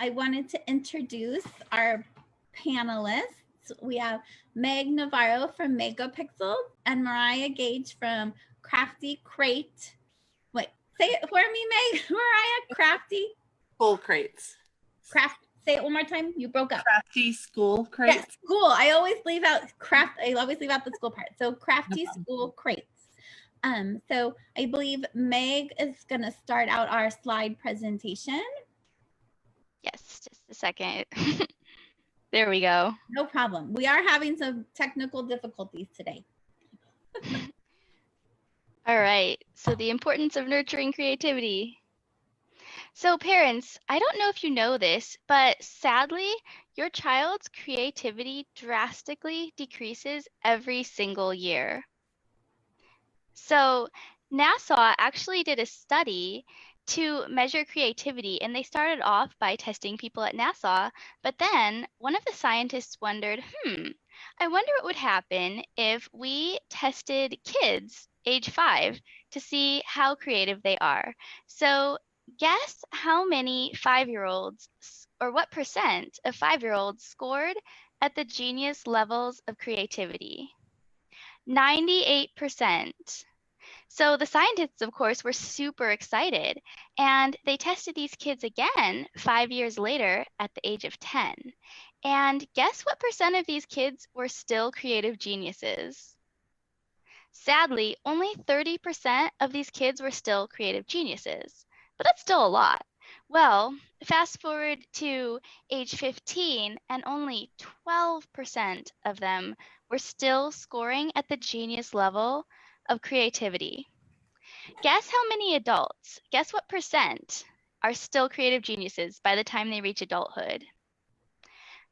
I wanted to introduce our panelists. We have Meg Navarro from Megapixels and Mariah Gage from Crafty Crate. Wait, say it for me, Meg. Mariah, Crafty? School crates. Say it one more time. You broke up. Crafty school crates. Yes, school. I always leave out the school part. So Crafty School Crates. So I believe Meg is going to start out our slide presentation. Yes, just a second. There we go. No problem. We are having some technical difficulties today. All right. So the importance of nurturing creativity. So parents, I don't know if you know this, but sadly, your child's creativity drastically decreases every single year. So NASA actually did a study to measure creativity, and they started off by testing people at NASA, but then one of the scientists wondered, I wonder what would happen if we tested kids age 5 to see how creative they are. So guess how many 5-year-olds, or what percent of 5-year-olds scored at the genius levels of creativity? 98%. So the scientists, of course, were super excited, and they tested these kids again 5 years later at the age of 10. And guess what percent of these kids were still creative geniuses? Sadly, only 30% of these kids were still creative geniuses, but that's still a lot. Well, fast forward to age 15, and only 12% of them were still scoring at the genius level of creativity. Guess how many adults, guess what percent are still creative geniuses by the time they reach adulthood?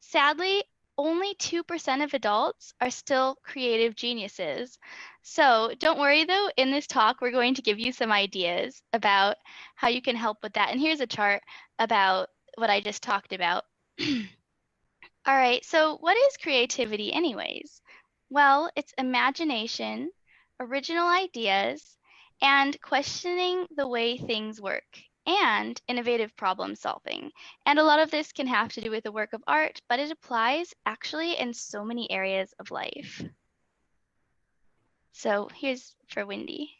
Sadly, only 2% of adults are still creative geniuses. So don't worry though, in this talk, we're going to give you some ideas about how you can help with that. And here's a chart about what I just talked about. All right, so what is creativity anyways? Well, it's imagination, original ideas, and questioning the way things work, and innovative problem solving. And a lot of this can have to do with the work of art, but it applies actually in so many areas of life. So here's for Wendy.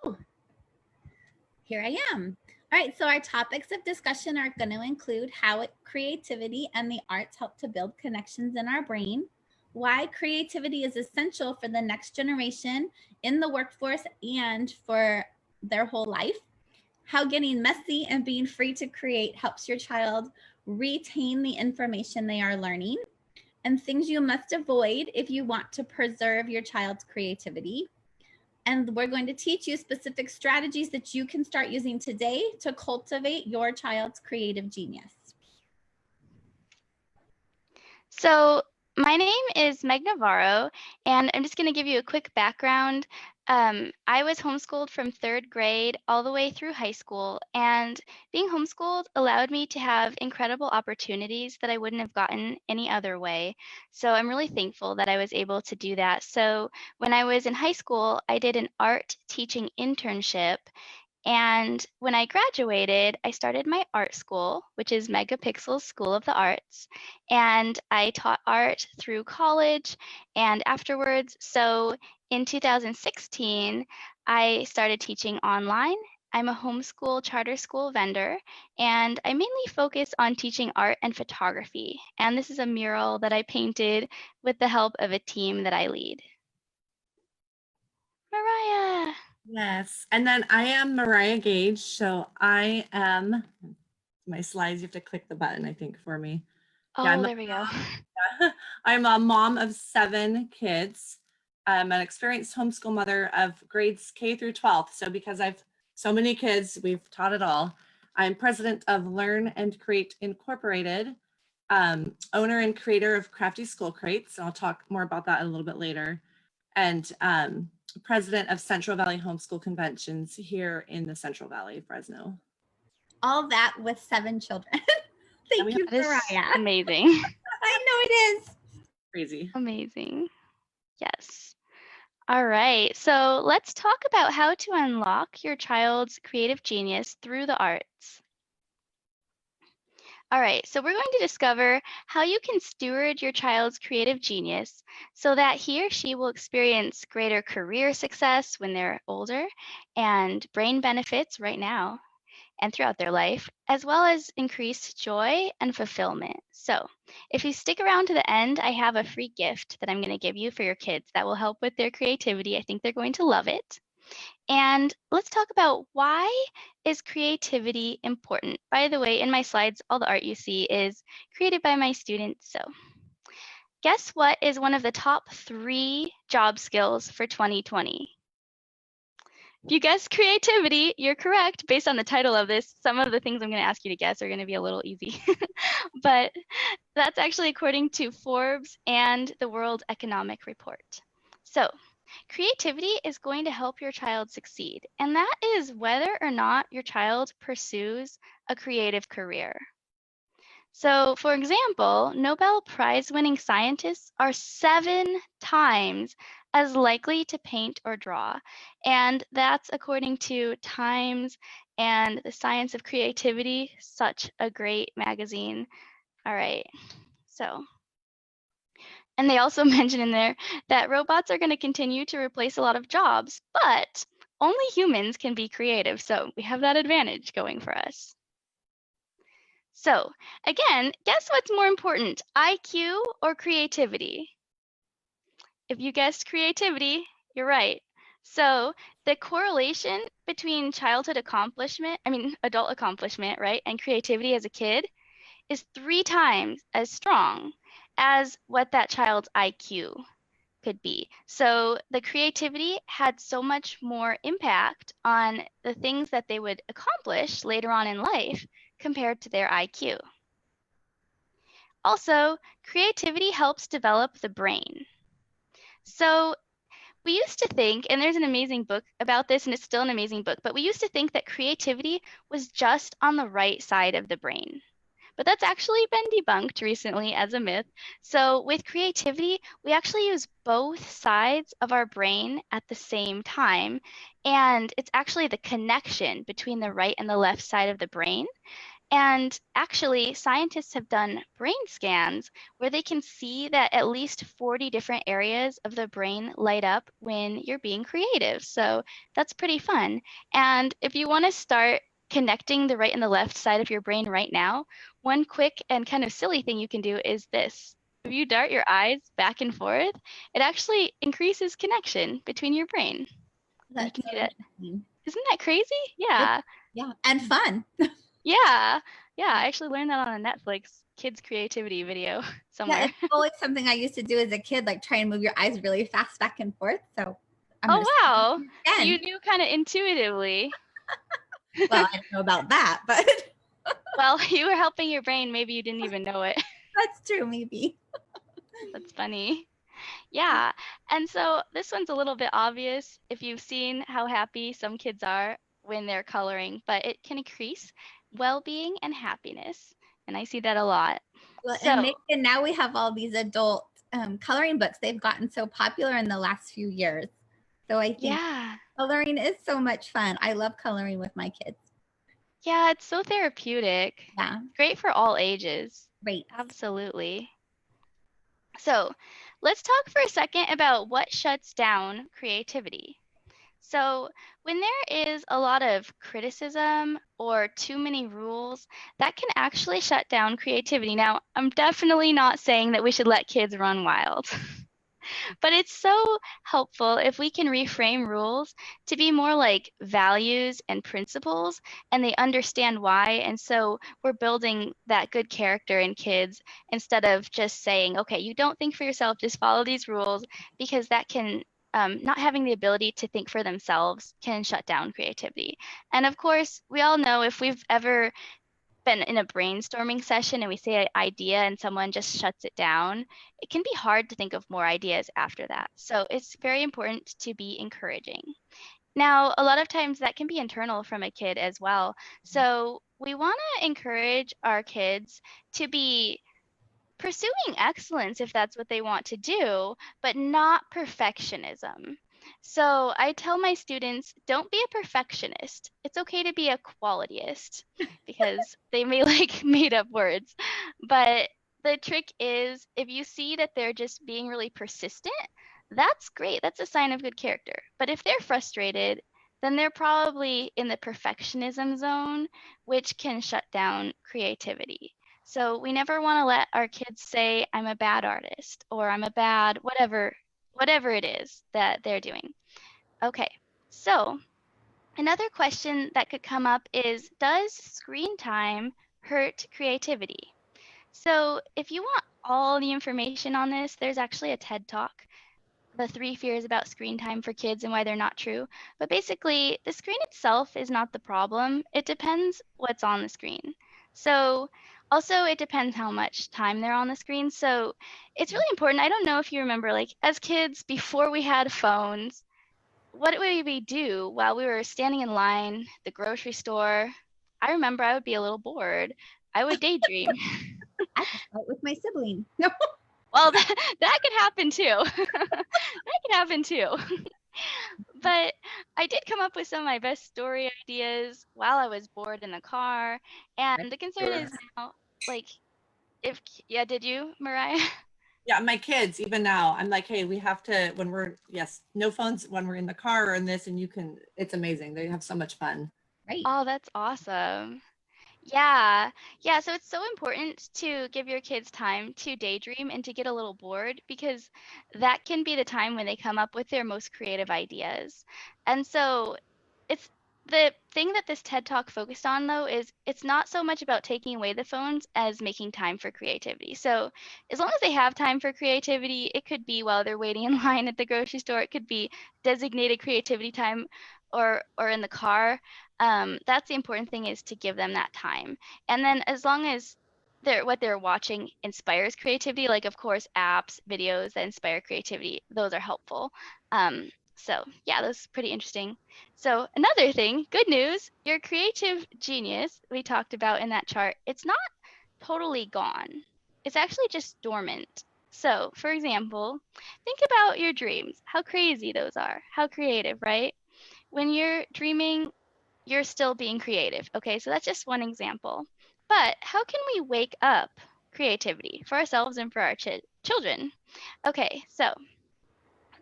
Oh, here I am. All right, so our topics of discussion are going to include how creativity and the arts help to build connections in our brain, why creativity is essential for the next generation in the workforce and for their whole life, how getting messy and being free to create helps your child retain the information they are learning, and things you must avoid if you want to preserve your child's creativity. And we're going to teach you specific strategies that you can start using today to cultivate your child's creative genius. So my name is Meg Navarro, and I'm just going to give you a quick background. I was homeschooled from 3rd grade all the way through high school, and being homeschooled allowed me to have incredible opportunities that I wouldn't have gotten any other way. So I'm really thankful that I was able to do that. So when I was in high school, I did an art teaching internship. And when I graduated, I started my art school, which is Megapixels School of the Arts. And I taught art through college and afterwards. So in 2016, I started teaching online. I'm a homeschool charter school vendor, and I mainly focus on teaching art and photography. And this is a mural that I painted with the help of a team that I lead. Mariah. Yes, and then I am Mariah Gage, so I am, my slides, you have to click the button, I think, for me. Oh, yeah, there we go. I'm a mom of 7 kids. I'm an experienced homeschool mother of grades K through 12, so because I've so many kids, we've taught it all. I'm president of Learn and Create Incorporated, owner and creator of Crafty School Crates, and I'll talk more about that a little bit later, and president of Central Valley Homeschool Conventions here in the Central Valley, Fresno. All that with 7 children. Thank you, Mariah. Amazing. I know it is. Crazy. Amazing. Yes. All right. So let's talk about how to unlock your child's creative genius through the arts. All right, so we're going to discover how you can steward your child's creative genius so that he or she will experience greater career success when they're older and brain benefits right now and throughout their life, as well as increased joy and fulfillment. So, if you stick around to the end, I have a free gift that I'm going to give you for your kids that will help with their creativity. I think they're going to love it. And let's talk about why is creativity important. By the way, in my slides, all the art you see is created by my students. So guess what is one of the top 3 job skills for 2020? If you guessed creativity, you're correct. Based on the title of this, some of the things I'm going to ask you to guess are going to be a little easy. But that's actually according to Forbes and the World Economic Report. So creativity is going to help your child succeed, and that is whether or not your child pursues a creative career. So, for example, Nobel Prize-winning scientists are 7 times as likely to paint or draw, and that's according to Times and the Science of Creativity, such a great magazine. All right, so. And they also mention in there that robots are going to continue to replace a lot of jobs, but only humans can be creative. So we have that advantage going for us. So again, guess what's more important, IQ or creativity? If you guessed creativity, you're right. So the correlation between adult accomplishment, right, and creativity as a kid is 3 times as strong as what that child's IQ could be. So the creativity had so much more impact on the things that they would accomplish later on in life compared to their IQ. Also, creativity helps develop the brain. So we used to think, and there's an amazing book about this, and it's still an amazing book, but we used to think that creativity was just on the right side of the brain. But that's actually been debunked recently as a myth. So with creativity, we actually use both sides of our brain at the same time. And it's actually the connection between the right and the left side of the brain. And actually, scientists have done brain scans where they can see that at least 40 different areas of the brain light up when you're being creative. So that's pretty fun. And if you want to start connecting the right and the left side of your brain right now, one quick and kind of silly thing you can do is this. If you dart your eyes back and forth, it actually increases connection between your brain. That's you can so do that. interesting. Isn't that crazy? Yeah. Yeah, and fun. Yeah. Yeah, I actually learned that on a Netflix kids creativity video somewhere. Yeah, it's always something I used to do as a kid, like try and move your eyes really fast back and forth. So Oh, wow. So again. you knew kind of intuitively. Well, I don't know about that, but Well, you were helping your brain. Maybe you didn't even know it. that's true, maybe. That's funny. Yeah. And so this one's a little bit obvious if you've seen how happy some kids are when they're coloring, but it can increase well-being and happiness. And I see that a lot. Well, So, and now we have all these adult coloring books. They've gotten so popular in the last few years. So I think coloring is so much fun. I love coloring with my kids. Yeah, it's so therapeutic. Yeah. Great for all ages. Great. Absolutely. So let's talk for a second about what shuts down creativity. So when there is a lot of criticism or too many rules, that can actually shut down creativity. Now, I'm definitely not saying that we should let kids run wild. But it's so helpful if we can reframe rules to be more like values and principles, and they understand why. And so we're building that good character in kids instead of just saying, okay, you don't think for yourself, just follow these rules, because that can not having the ability to think for themselves can shut down creativity. And of course, we all know if we've ever been in a brainstorming session and we say an idea and someone just shuts it down, it can be hard to think of more ideas after that. So it's very important to be encouraging. Now, a lot of times that can be internal from a kid as well. So we want to encourage our kids to be pursuing excellence if that's what they want to do, but not perfectionism. So I tell my students, don't be a perfectionist. It's okay to be a qualityist because they may like made up words. But the trick is if you see that they're just being really persistent, that's great. That's a sign of good character. But if they're frustrated, then they're probably in the perfectionism zone, which can shut down creativity. So we never want to let our kids say, I'm a bad artist or I'm a bad whatever it is that they're doing. Okay, so another question that could come up is, does screen time hurt creativity? So if you want all the information on this, there's actually a TED Talk, The 3 Fears About Screen Time for Kids and Why They're Not True. But basically, the screen itself is not the problem. It depends what's on the screen. So also it depends how much time they're on the screen. So it's really important. I don't know if you remember, like as kids, before we had phones, what would we do while we were standing in line, the grocery store? I remember I would be a little bored. I would daydream. I could fight with my sibling. No. Well, that could happen too. That could happen too. But I did come up with some of my best story ideas while I was bored in the car. And the concern is now, like, yeah, did you, Mariah? Yeah, my kids, even now, I'm like, hey, we have to, when we're, yes, no phones when we're in the car or in this, and you can, it's amazing. They have so much fun. Right. Oh, that's awesome. Yeah. Yeah. So it's so important to give your kids time to daydream and to get a little bored because that can be the time when they come up with their most creative ideas. And so it's the thing that this TED Talk focused on, though, is it's not so much about taking away the phones as making time for creativity. So as long as they have time for creativity, it could be while they're waiting in line at the grocery store, it could be designated creativity time or in the car. That's the important thing is to give them that time. And then as long as what they're watching inspires creativity, like of course apps, videos that inspire creativity, those are helpful. So yeah, that's pretty interesting. So another thing, good news, your creative genius we talked about in that chart, it's not totally gone. It's actually just dormant. So for example, think about your dreams, how crazy those are, how creative, right? When you're dreaming, you're still being creative. Okay, so that's just one example. But how can we wake up creativity for ourselves and for our children? Okay, so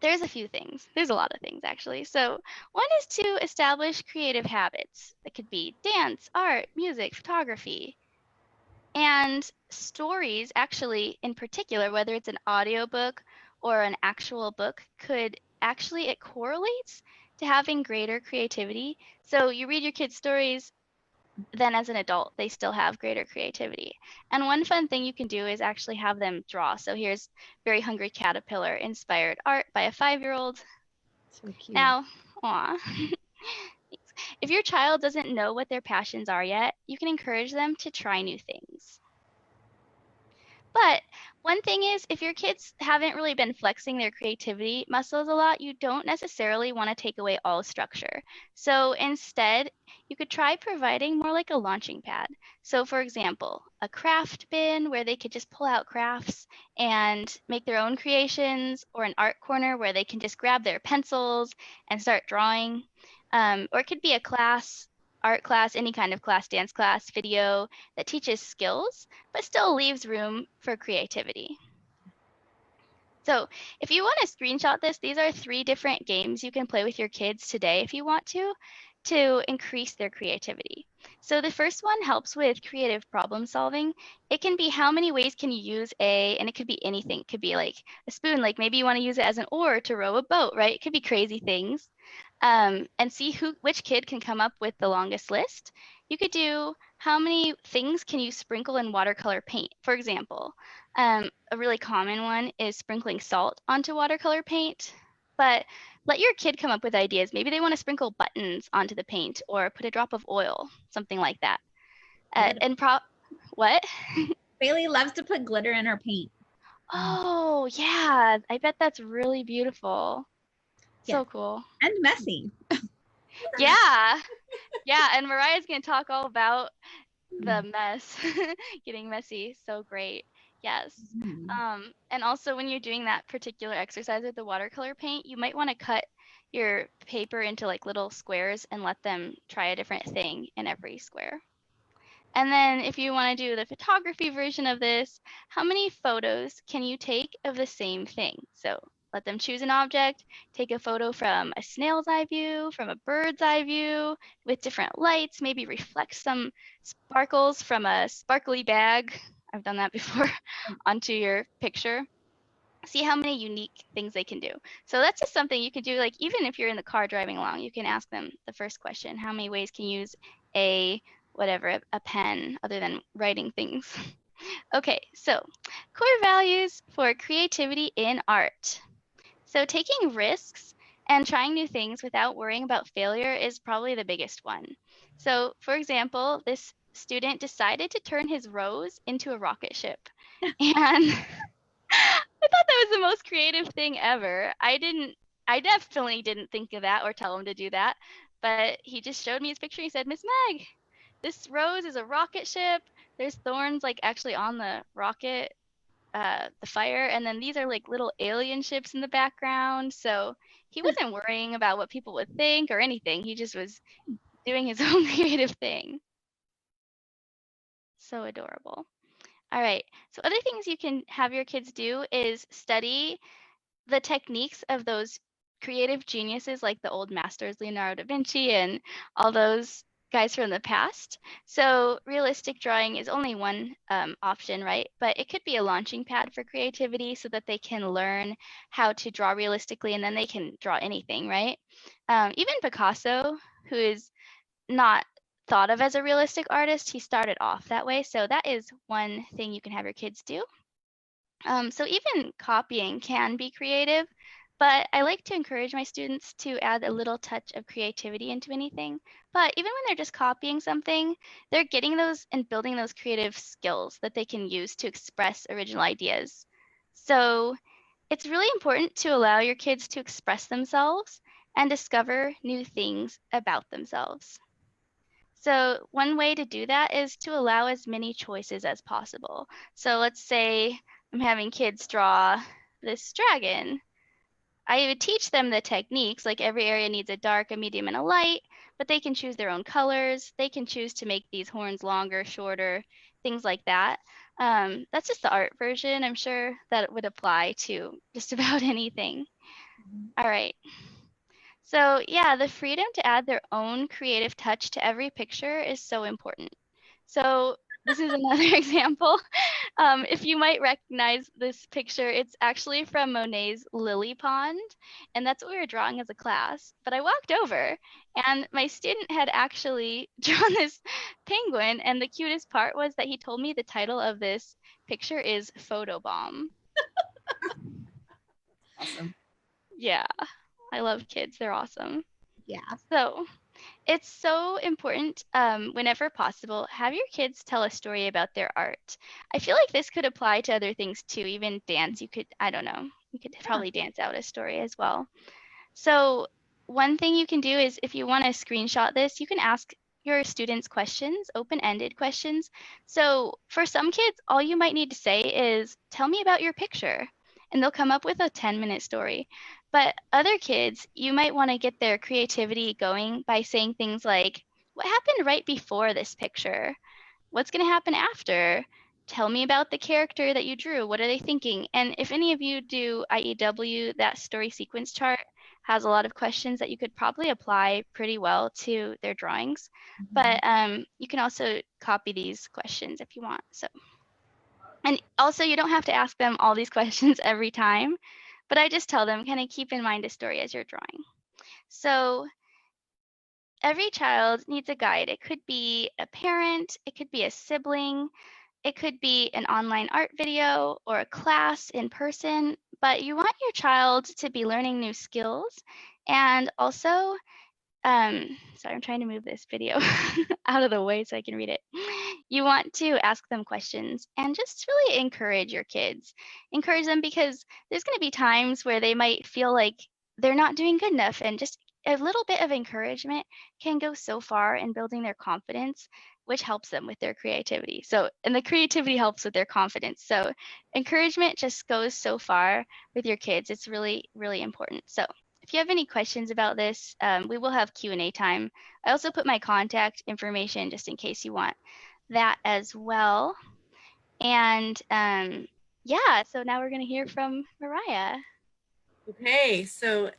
there's a few things. There's a lot of things actually. So one is to establish creative habits. That could be dance, art, music, photography. And stories, actually, in particular, whether it's an audiobook or an actual book, could actually, it correlates to having greater creativity. So you read your kids' stories, then as an adult, they still have greater creativity. And one fun thing you can do is actually have them draw. So here's Very Hungry Caterpillar inspired art by a 5-year-old. So cute. Now, aw. If your child doesn't know what their passions are yet, you can encourage them to try new things. But one thing is, if your kids haven't really been flexing their creativity muscles a lot, you don't necessarily want to take away all structure. So instead, you could try providing more like a launching pad. So for example, a craft bin where they could just pull out crafts and make their own creations, or an art corner where they can just grab their pencils and start drawing. Or it could be a class, art class, any kind of class, dance class, video that teaches skills, but still leaves room for creativity. So if you want to screenshot this, these are 3 different games you can play with your kids today if you want to increase their creativity. So the first one helps with creative problem solving. It can be how many ways can you use and it could be anything. It could be like a spoon, like maybe you want to use it as an oar to row a boat, right? It could be crazy things. And see which kid can come up with the longest list. You could do how many things can you sprinkle in watercolor paint, for example. A really common one is sprinkling salt onto watercolor paint, but let your kid come up with ideas. Maybe they want to sprinkle buttons onto the paint or put a drop of oil, something like that. What? Bailey loves to put glitter in her paint. Oh, yeah. I bet that's really beautiful. Yeah. So cool. And messy. Yeah. Yeah. And Mariah's going to talk all about the mess, getting messy. So great. Yes. And also when you're doing that particular exercise with the watercolor paint, you might want to cut your paper into like little squares and let them try a different thing in every square. And then if you want to do the photography version of this, how many photos can you take of the same thing? So let them choose an object, take a photo from a snail's eye view, from a bird's eye view, with different lights, maybe reflect some sparkles from a sparkly bag. I've done that before onto your picture. See how many unique things they can do. So that's just something you can do, like even if you're in the car driving along, you can ask them the first question, how many ways can you use a whatever, a pen other than writing things? Okay, so core values for creativity in art. So taking risks and trying new things without worrying about failure is probably the biggest one. So for example, this student decided to turn his rose into a rocket ship. And I thought that was the most creative thing ever. I definitely didn't think of that or tell him to do that. But he just showed me his picture. He said, Miss Meg, this rose is a rocket ship. There's thorns like actually on the rocket, the fire. And then these are like little alien ships in the background. So he wasn't worrying about what people would think or anything. He just was doing his own creative thing. So adorable. All right. So other things you can have your kids do is study the techniques of those creative geniuses like the old masters, Leonardo da Vinci and all those guys from the past. So realistic drawing is only one option, right? But it could be a launching pad for creativity so that they can learn how to draw realistically and then they can draw anything, right? Even Picasso, who is not thought of as a realistic artist, he started off that way. So that is one thing you can have your kids do. So even copying can be creative, but I like to encourage my students to add a little touch of creativity into anything. But even when they're just copying something, they're getting those and building those creative skills that they can use to express original ideas. So it's really important to allow your kids to express themselves and discover new things about themselves. So one way to do that is to allow as many choices as possible. So let's say I'm having kids draw this dragon. I would teach them the techniques, like every area needs a dark, a medium, and a light, but they can choose their own colors. They can choose to make these horns longer, shorter, things like that. That's just the art version. I'm sure that would apply to just about anything. All right. So yeah, the freedom to add their own creative touch to every picture is so important. So this is another example. If you might recognize this picture, it's actually from Monet's Lily Pond, and that's what we were drawing as a class. But I walked over, and my student had actually drawn this penguin, and the cutest part was that he told me the title of this picture is Photobomb. Awesome. Yeah, I love kids. They're awesome. Yeah. So it's so important, whenever possible, have your kids tell a story about their art. I feel like this could apply to other things too, even dance. You could, I don't know, you could probably dance out a story as well. So one thing you can do is if you want to screenshot this, you can ask your students questions, open-ended questions. So for some kids, all you might need to say is, tell me about your picture, and they'll come up with a 10-minute story. But other kids, you might want to get their creativity going by saying things like, what happened right before this picture? What's going to happen after? Tell me about the character that you drew. What are they thinking? And if any of you do IEW, that story sequence chart has a lot of questions that you could probably apply pretty well to their drawings. But you can also copy these questions if you want. So, and also you don't have to ask them all these questions every time, but I just tell them kind of keep in mind a story as you're drawing. So every child needs a guide. It could be a parent, it could be a sibling, it could be an online art video or a class in person, but you want your child to be learning new skills and also, sorry, I'm trying to move this video out of the way so I can read it. You want to ask them questions and just really encourage your kids. Encourage them because there's going to be times where they might feel like they're not doing good enough, and just a little bit of encouragement can go so far in building their confidence, which helps them with their creativity. So, and the creativity helps with their confidence. So encouragement just goes so far with your kids. It's really, really important. So if you have any questions about this, we will have Q&A time. I also put my contact information just in case you want that as well. And yeah, so now we're going to hear from Mariah. Okay, so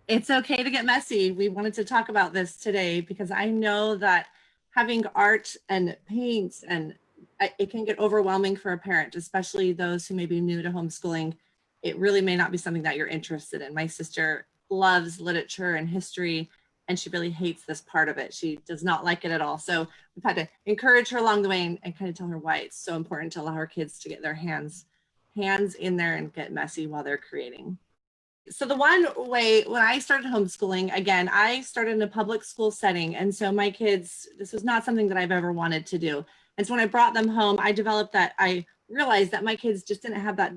it's okay to get messy. We wanted to talk about this today because I know that having art and paint and it can get overwhelming for a parent, especially those who may be new to homeschooling. It really may not be something that you're interested in. My sister loves literature and history, and she really hates this part of it. She does not like it at all. So we've had to encourage her along the way and kind of tell her why it's so important to allow our kids to get their hands in there and get messy while they're creating. So the one way, when I started homeschooling, again, I started in a public school setting. And so my kids, this was not something that I've ever wanted to do. And so when I brought them home, I realized that my kids just didn't have that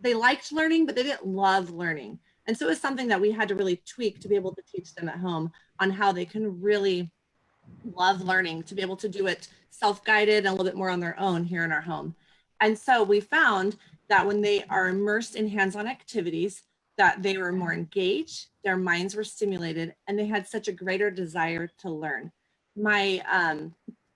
they liked learning, but they didn't love learning. And so it was something that we had to really tweak to be able to teach them at home on how they can really love learning, to be able to do it self-guided and a little bit more on their own here in our home. And so we found that when they are immersed in hands-on activities, that they were more engaged, their minds were stimulated, and they had such a greater desire to learn. My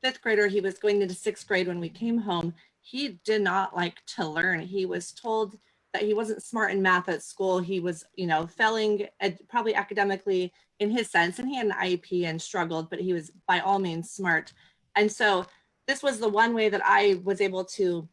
fifth grader, he was going into sixth grade when we came home. He did not like to learn. He was told that he wasn't smart in math at school. He was, failing probably academically in his sense, and he had an IEP and struggled, but he was by all means smart. And so this was the one way that I was able to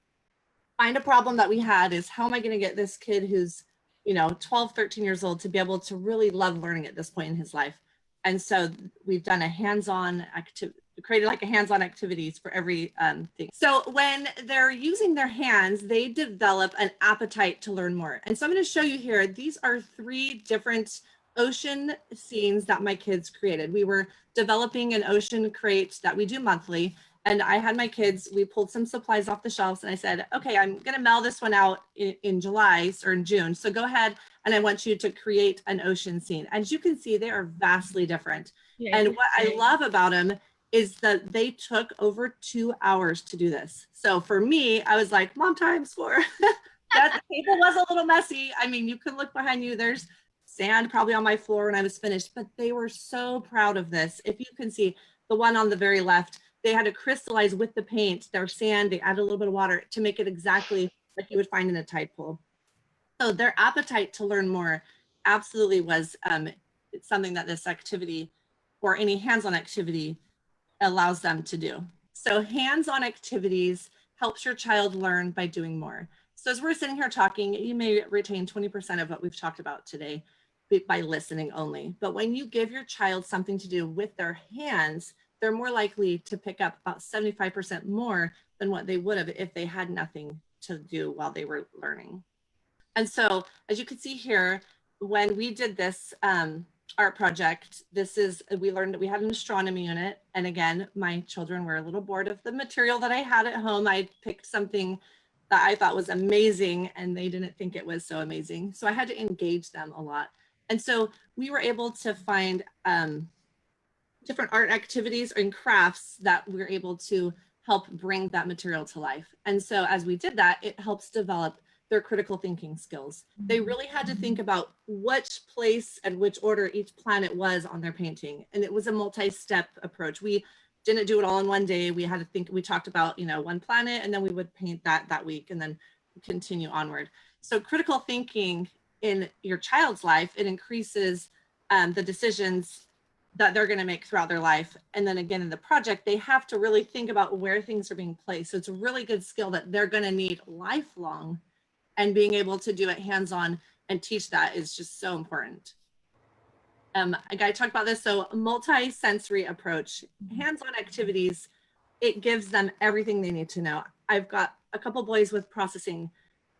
find a problem that we had, is how am I going to get this kid who's 12, 13 years old to be able to really love learning at this point in his life. And so we've done a hands-on activity, created like a hands-on activities for every thing. So when they're using their hands, they develop an appetite to learn more. And so I'm going to show you here, these are 3 different ocean scenes that my kids created. We were developing an ocean crate that we do monthly. And I had my kids, we pulled some supplies off the shelves, and I said, okay, I'm going to mail this one out in July or in June. So go ahead, and I want you to create an ocean scene. As you can see, they are vastly different. Yeah, and what I love about them is that they took over 2 hours to do this. So for me, I was like, mom times 4. That table was a little messy. I mean, you can look behind you, there's sand probably on my floor when I was finished, but they were so proud of this. If you can see the one on the very left, they had to crystallize with the paint, their sand, they added a little bit of water to make it exactly like you would find in a tide pool. So their appetite to learn more absolutely was something that this activity or any hands-on activity allows them to do. So hands-on activities helps your child learn by doing more. So as we're sitting here talking, you may retain 20% of what we've talked about today by listening only. But when you give your child something to do with their hands, they're more likely to pick up about 75% more than what they would have if they had nothing to do while they were learning. And so, as you can see here, when we did this art project, we learned that we had an astronomy unit. And again, my children were a little bored of the material that I had at home. I picked something that I thought was amazing, and they didn't think it was so amazing. So I had to engage them a lot. And so we were able to find different art activities and crafts that we're able to help bring that material to life. And so as we did that, it helps develop their critical thinking skills. They really had to think about which place and which order each planet was on their painting. And it was a multi-step approach. We didn't do it all in one day. We had to think, we talked about, one planet, and then we would paint that week and then continue onward. So critical thinking in your child's life, it increases the decisions that they're going to make throughout their life. And then again, in the project, they have to really think about where things are being placed. So it's a really good skill that they're going to need lifelong, and being able to do it hands-on and teach that is just so important. I talked about this. So a multi-sensory approach, hands-on activities, it gives them everything they need to know. I've got a couple boys with processing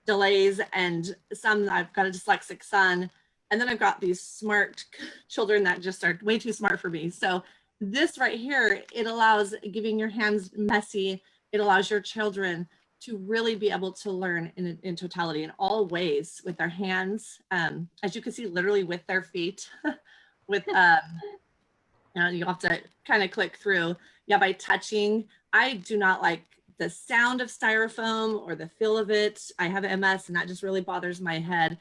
delays, and I've got a dyslexic son. And then I've got these smart children that just are way too smart for me. So this right here, it allows, giving your hands messy, it allows your children to really be able to learn in totality in all ways with their hands. As you can see, literally with their feet, with, you have to kind of click through. Yeah, by touching. I do not like the sound of styrofoam or the feel of it. I have MS, and that just really bothers my head.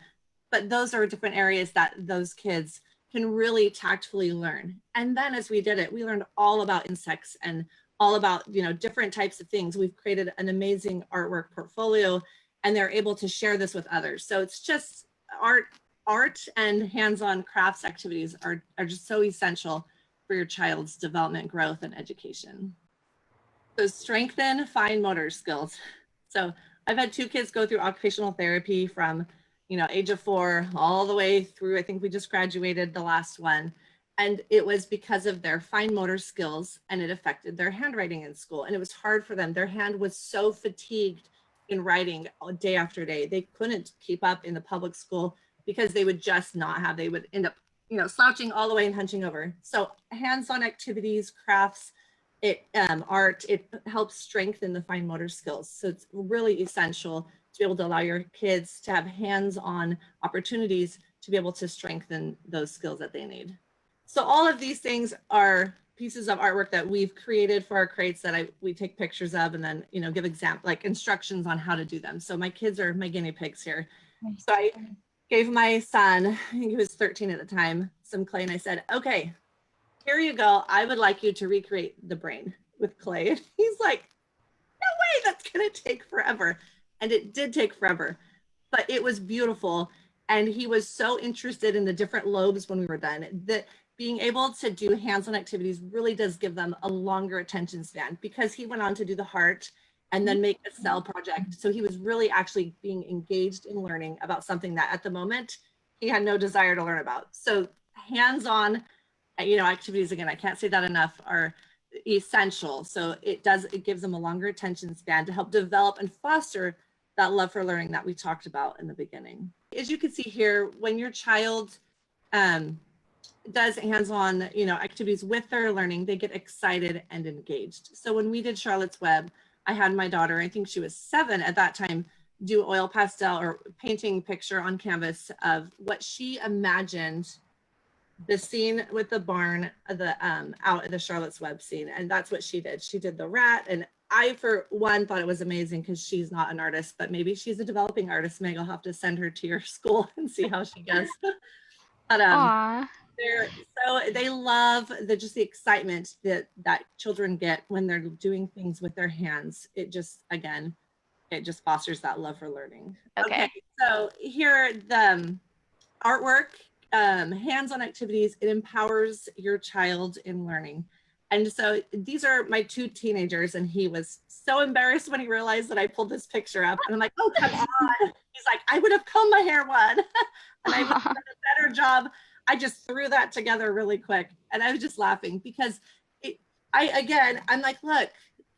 but those are different areas that those kids can really tactfully learn. And then as we did it, we learned all about insects and all about, you know, different types of things. We've created an amazing artwork portfolio, and they're able to share this with others. So it's just art and hands-on crafts activities are just so essential for your child's development, growth, and education. So strengthen fine motor skills. So I've had 2 kids go through occupational therapy from, you know, age of 4 all the way through, I think we just graduated the last one. And it was because of their fine motor skills, and it affected their handwriting in school. And it was hard for them. Their hand was so fatigued in writing day after day. They couldn't keep up in the public school because they would just not have, they would end up, you know, slouching all the way and hunching over. So hands-on activities, crafts, art, it helps strengthen the fine motor skills. So it's really essential to be able to allow your kids to have hands-on opportunities to be able to strengthen those skills that they need. So all of these things are pieces of artwork that we've created for our crates that we take pictures of, and then, you know, give like instructions on how to do them. So my kids are my guinea pigs here. So I gave my son, I think he was 13 at the time, some clay, and I said, okay, here you go. I would like you to recreate the brain with clay. And he's like, no way, that's gonna take forever. And it did take forever, but it was beautiful. And he was so interested in the different lobes when we were done that being able to do hands-on activities really does give them a longer attention span, because he went on to do the heart and then make a cell project. So he was really actually being engaged in learning about something that at the moment he had no desire to learn about. So hands-on, you know, activities, again, I can't say that enough, are essential. So it gives them a longer attention span to help develop and foster that love for learning that we talked about in the beginning. As you can see here, when your child does hands-on, you know, activities with their learning, they get excited and engaged. So when we did Charlotte's Web, I had my daughter, I think she was 7 at that time, do oil pastel or painting picture on canvas of what she imagined the scene with the barn, out of the Charlotte's Web scene. And that's what she did. She did the rat. And I, for one, thought it was amazing because she's not an artist, but maybe she's a developing artist. Meg, I'll have to send her to your school and see how she does. But so they love just the excitement that children get when they're doing things with their hands. It just, again, it just fosters that love for learning. Okay, so here the artwork, hands-on activities, it empowers your child in learning. And so these are my 2 teenagers, and he was so embarrassed when he realized that I pulled this picture up. And I'm like, oh, come on. He's like, I would have combed my hair one. And I would have done a better job. I just threw that together really quick. And I was just laughing because I'm like, look,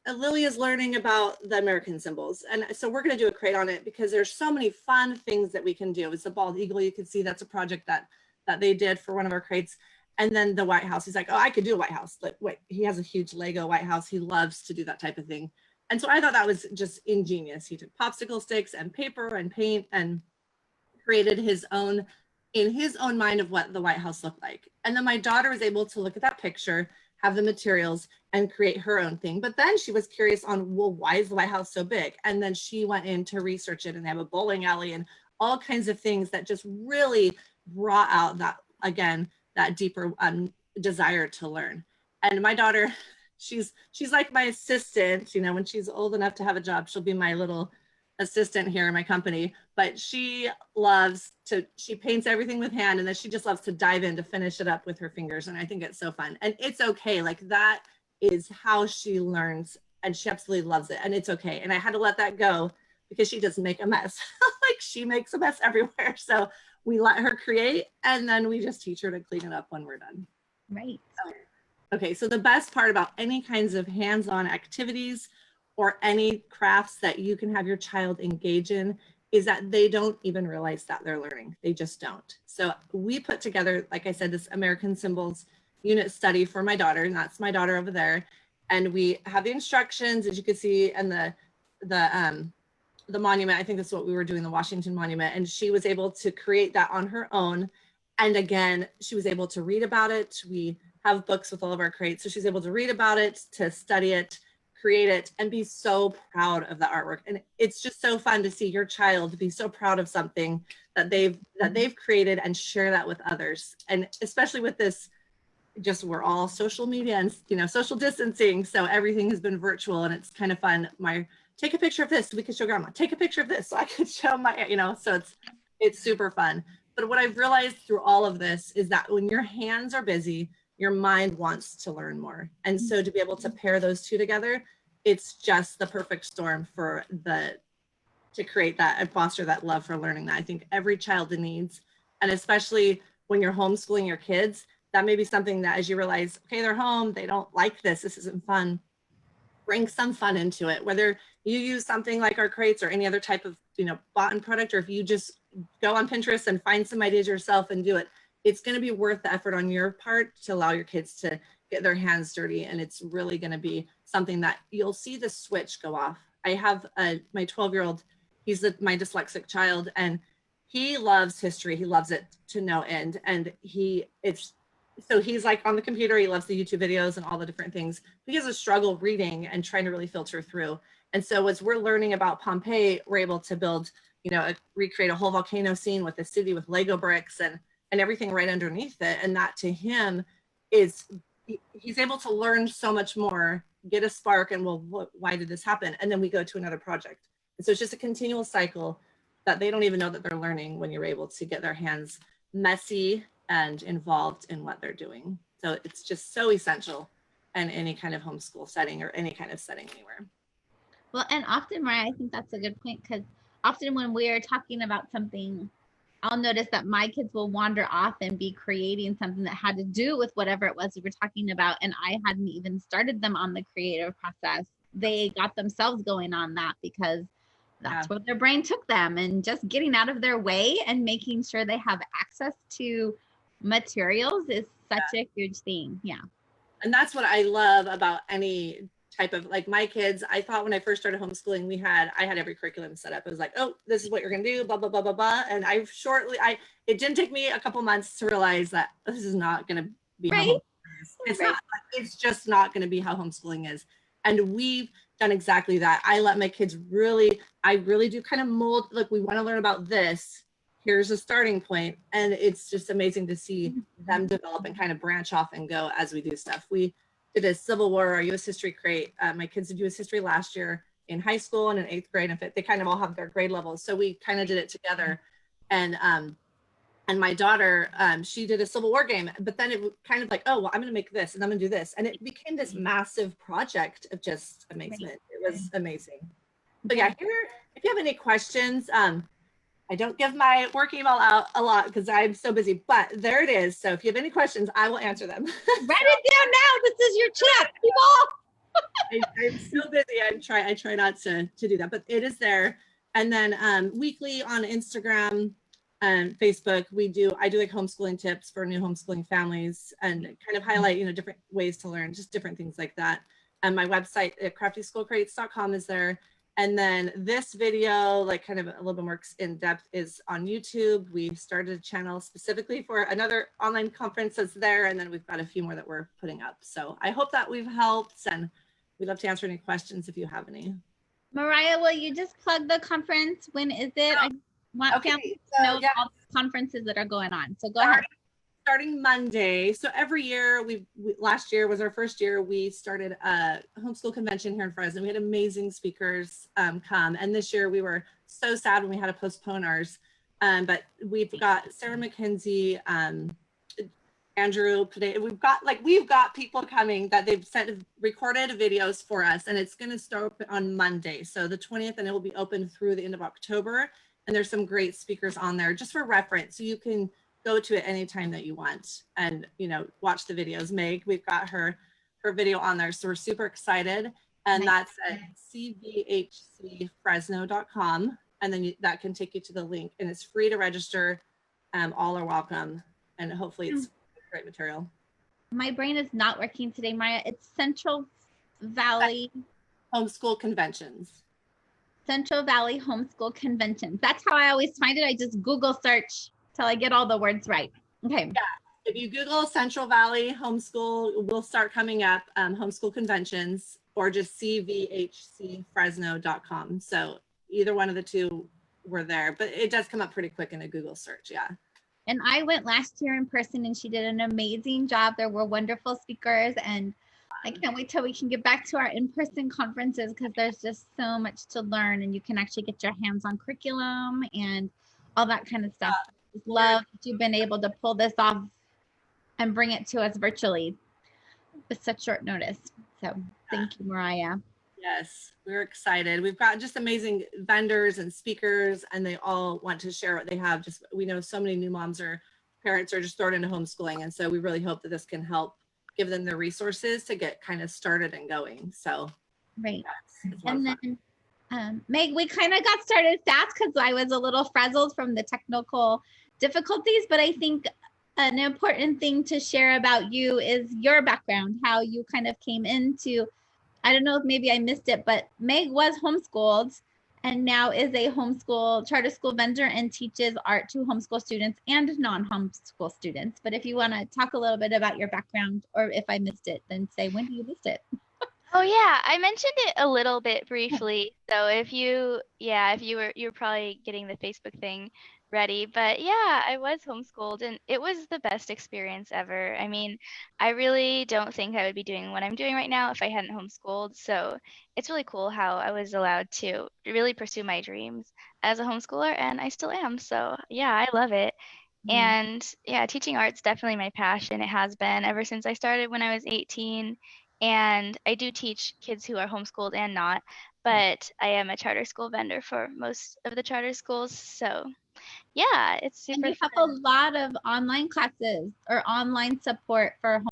Lily is learning about the American symbols. And so we're going to do a crate on it because there's so many fun things that we can do. It's the bald eagle. You can see that's a project that they did for one of our crates. And then the White House, he's like, oh, I could do a White House. Like, wait, he has a huge Lego White House. He loves to do that type of thing. And so I thought that was just ingenious. He took popsicle sticks and paper and paint and created in his own mind of what the White House looked like. And then my daughter was able to look at that picture, have the materials, and create her own thing. But then she was curious on, well, why is the White House so big? And then she went in to research it, and they have a bowling alley and all kinds of things that just really brought out that, again, that deeper desire to learn. And my daughter, she's like my assistant. You know, when she's old enough to have a job, she'll be my little assistant here in my company. But she paints everything with hand, and then she just loves to dive in to finish it up with her fingers. And I think it's so fun. And it's okay. Like, that is how she learns, and she absolutely loves it. And it's okay. And I had to let that go because she doesn't make a mess. Like, she makes a mess everywhere. So we let her create, and then we just teach her to clean it up when we're done. Right. Okay, so the best part about any kinds of hands-on activities or any crafts that you can have your child engage in is that they don't even realize that they're learning. They just don't. So we put together, like I said, this American Symbols unit study for my daughter, and that's my daughter over there. And we have the instructions, as you can see, and the monument. I think that's what we were doing, the Washington Monument. And she was able to create that on her own. And again, she was able to read about it. We have books with all of our crates. So she's able to read about it, to study it, create it, and be so proud of the artwork. And it's just so fun to see your child be so proud of something that they've created and share that with others. And especially with this, just we're all social media and, you know, social distancing. So everything has been virtual and it's kind of fun. Take a picture of this so we could show grandma, take a picture of this so I could show my, you know, so it's super fun. But what I've realized through all of this is that when your hands are busy, your mind wants to learn more. And so to be able to pair those two together, it's just the perfect storm to create that and foster that love for learning that I think every child needs. And especially when you're homeschooling your kids, that may be something that as you realize, okay, they're home, they don't like this isn't fun, bring some fun into it. Whether you use something like our crates or any other type of, you know, bought-in product, or if you just go on Pinterest and find some ideas yourself and do it, it's going to be worth the effort on your part to allow your kids to get their hands dirty. And it's really going to be something that you'll see the switch go off. I have my 12-year-old, he's my dyslexic child, and he loves history. He loves it to no end. And so he's like on the computer, he loves the YouTube videos and all the different things. He has a struggle reading and trying to really filter through. And so as we're learning about Pompeii, we're able to build, you know, recreate a whole volcano scene with the city with Lego bricks and everything right underneath it. And that to him is, he's able to learn so much more, get a spark, and well, why did this happen? And then we go to another project. And so it's just a continual cycle that they don't even know that they're learning when you're able to get their hands messy and involved in what they're doing. So it's just so essential in any kind of homeschool setting or any kind of setting anywhere. Well, and often, Mariah, I think that's a good point, because often when we are talking about something, I'll notice that my kids will wander off and be creating something that had to do with whatever it was we were talking about. And I hadn't even started them on the creative process. They got themselves going on that because that's where their brain took them, and just getting out of their way and making sure they have access to materials is such a huge thing. Yeah. And that's what I love about any type of, like my kids, I thought when I first started homeschooling, I had every curriculum set up. It was like, oh, this is what you're going to do, blah, blah, blah, blah, blah. And it didn't take me a couple months to realize that this is not going to be how homeschooling is. It's just not going to be how homeschooling is. And we've done exactly that. I let my kids I really do kind of mold, look, we want to learn about this. Here's a starting point. And it's just amazing to see them develop and kind of branch off and go as we do stuff. We did a Civil War, a U.S. history crate. My kids did U.S. history last year in high school and in 8th grade. And they kind of all have their grade levels. So we kind of did it together. And my daughter, she did a Civil War game, but then it was kind of like, oh, well, I'm going to make this and I'm going to do this. And it became this massive project of just amazement. It was amazing. But yeah, if you have any questions, I don't give my work email out a lot because I'm so busy, but there it is. So if you have any questions, I will answer them. Write it down now. This is your chat, people. I'm so busy. I try not to do that, but it is there. And then weekly on Instagram and Facebook, I do like homeschooling tips for new homeschooling families and kind of highlight, you know, different ways to learn, just different things like that. And my website at craftyschoolcrates.com is there. And then this video, like kind of a little bit more in depth, is on YouTube. We started a channel specifically for another online conference that's there. And then we've got a few more that we're putting up. So I hope that we've helped, and we'd love to answer any questions if you have any. Mariah, will you just plug the conference? When is it? I want families to know all the conferences that are going on. So go ahead. Starting Monday. So every year, last year was our first year, we started a homeschool convention here in Fresno. We had amazing speakers come. And this year we were so sad when we had to postpone ours. But we've got Sarah McKenzie, Andrew, we've got people coming that they've recorded videos for us, and it's going to start on Monday. So the 20th, and it will be open through the end of October. And there's some great speakers on there just for reference. So you can go to it anytime that you want and, you know, watch the videos. Meg, we've got her video on there. So we're super excited. And that's at cvhcfresno.com. And then that can take you to the link, and it's free to register. All are welcome. And hopefully it's great material. My brain is not working today, Maya. It's Central Valley Homeschool Conventions. Central Valley Homeschool Conventions. That's how I always find it. I just Google search till I get all the words right. Okay. Yeah. If you Google Central Valley Homeschool, we'll start coming up homeschool conventions, or just cvhcfresno.com. So either one of the two were there, but it does come up pretty quick in a Google search. Yeah. And I went last year in person and she did an amazing job. There were wonderful speakers, and I can't wait till we can get back to our in-person conferences because there's just so much to learn and you can actually get your hands on curriculum and all that kind of stuff. Just love that you've been able to pull this off and bring it to us virtually with such short notice. So thank you, Mariah. Yes, we're excited. We've got just amazing vendors and speakers, and they all want to share what they have. Just, we know so many new moms or parents are just thrown into homeschooling. And so we really hope that this can help give them the resources to get kind of started and going. So, right. it's And then Meg, we kind of got started fast because I was a little frazzled from the technical difficulties, but I think an important thing to share about you is your background, how you kind of came into, I don't know if maybe I missed it, but Meg was homeschooled and now is a homeschool charter school vendor and teaches art to homeschool students and non-homeschool students. But if you want to talk a little bit about your background, or if I missed it, then say when you missed it. Oh yeah, I mentioned it a little bit briefly. So if you're probably getting the Facebook thing ready, but yeah, I was homeschooled and it was the best experience ever. I mean, I really don't think I would be doing what I'm doing right now if I hadn't homeschooled. So it's really cool how I was allowed to really pursue my dreams as a homeschooler, and I still am. So yeah, I love it. And yeah, teaching art's definitely my passion. It has been ever since I started when I was 18. And I do teach kids who are homeschooled and not, but I am a charter school vendor for most of the charter schools. So yeah, it's And super you fun. have a lot of online classes or online support for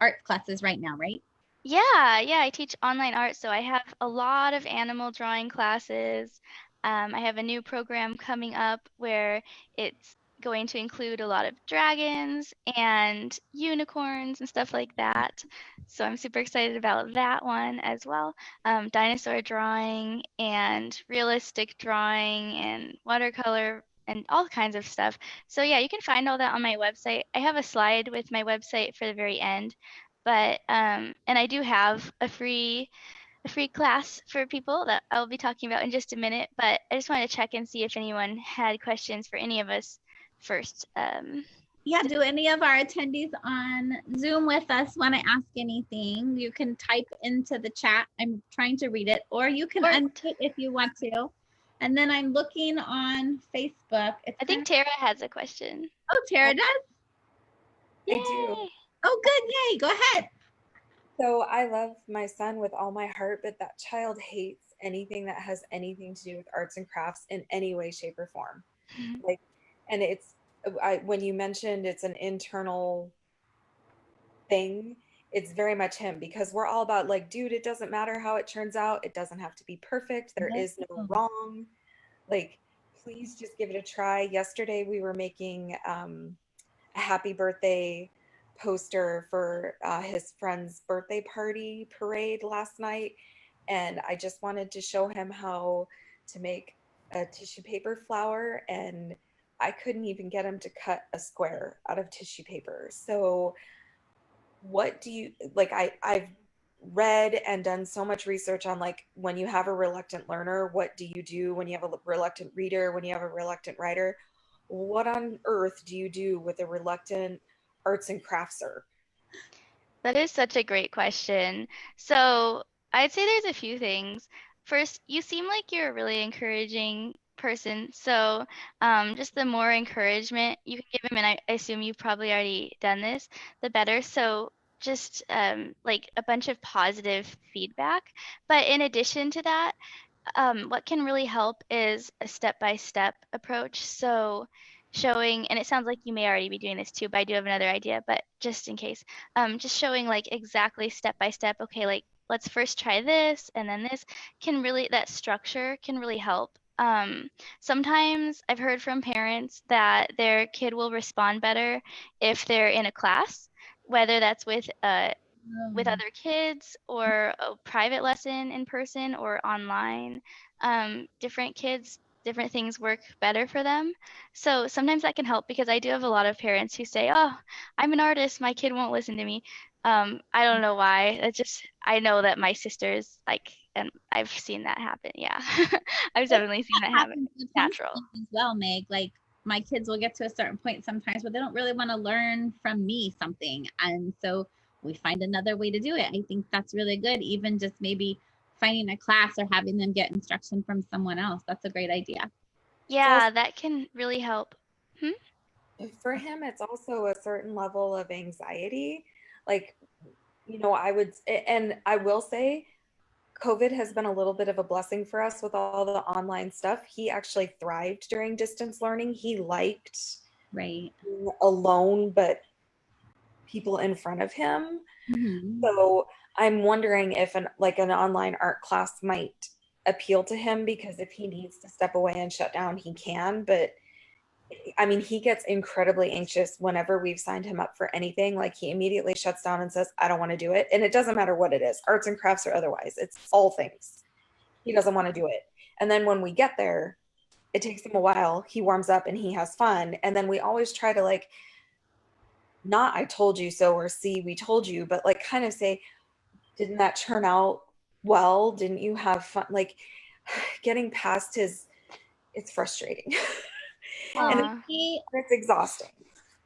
art classes right now, right? Yeah, I teach online art, so I have a lot of animal drawing classes. I have a new program coming up where it's going to include a lot of dragons and unicorns and stuff like that. So I'm super excited about that one as well. Dinosaur drawing and realistic drawing and watercolor and all kinds of stuff. So yeah, you can find all that on my website. I have a slide with my website for the very end. But and I do have a free class for people that I'll be talking about in just a minute. But I just wanted to check and see if anyone had questions for any of us first. Yeah, do any of our attendees on Zoom with us want to ask anything? You can type into the chat. I'm trying to read it, or you can unmute if you want to. And then I'm looking on Facebook. I think Tara has a question. Oh, Tara does? Yay. I do. Oh, good. Yay. Go ahead. So I love my son with all my heart, but that child hates anything that has anything to do with arts and crafts in any way, shape, or form. Like, and when you mentioned it's an internal thing, it's very much him, because we're all about like, dude, it doesn't matter how it turns out. It doesn't have to be perfect. There is no wrong. Like, please just give it a try. Yesterday we were making a happy birthday poster for his friend's birthday party parade last night, and I just wanted to show him how to make a tissue paper flower, and I couldn't even get him to cut a square out of tissue paper. So what do you like? I've read and done so much research on, like, when you have a reluctant learner, what do you do when you have a reluctant reader, when you have a reluctant writer? What on earth do you do with a reluctant arts and craftser? That is such a great question. So I'd say there's a few things. First, you seem like you're a really encouraging person. So just the more encouragement you can give him, and I assume you've probably already done this, the better. So just like a bunch of positive feedback. But in addition to that, what can really help is a step-by-step approach. So showing, and it sounds like you may already be doing this too, but I do have another idea, but just in case, just showing like exactly step-by-step, okay, like let's first try this and then this can really, that structure can really help. Sometimes I've heard from parents that their kid will respond better if they're in a class, whether that's with other kids or a private lesson in person or online. Different kids, different things work better for them. So sometimes that can help, because I do have a lot of parents who say, oh, I'm an artist, my kid won't listen to me. I don't know why. It's just, I know that my sisters like and I've seen that happen. Yeah. I've definitely seen that happen. happens with Natural. homeschooling as well, Meg. Like my kids will get to a certain point sometimes where they don't really want to learn from me something. And so we find another way to do it. I think that's really good. Even just maybe finding a class or having them get instruction from someone else. That's a great idea. Yeah, that can really help. For him, it's also a certain level of anxiety. Like, and I will say, COVID has been a little bit of a blessing for us with all the online stuff. He actually thrived during distance learning. He liked Right. being alone, but people in front of him. Mhm. So I'm wondering if an online art class might appeal to him, because if he needs to step away and shut down, he can. But I mean, he gets incredibly anxious whenever we've signed him up for anything. Like, he immediately shuts down and says, I don't want to do it. And it doesn't matter what it is, arts and crafts or otherwise. It's all things. He doesn't want to do it. And then when we get there, it takes him a while. He warms up and he has fun. And then we always try to, like, not I told you so or see, we told you, but like kind of say, didn't that turn out well? Didn't you have fun? Like, getting past it's frustrating. And Aw. it's exhausting.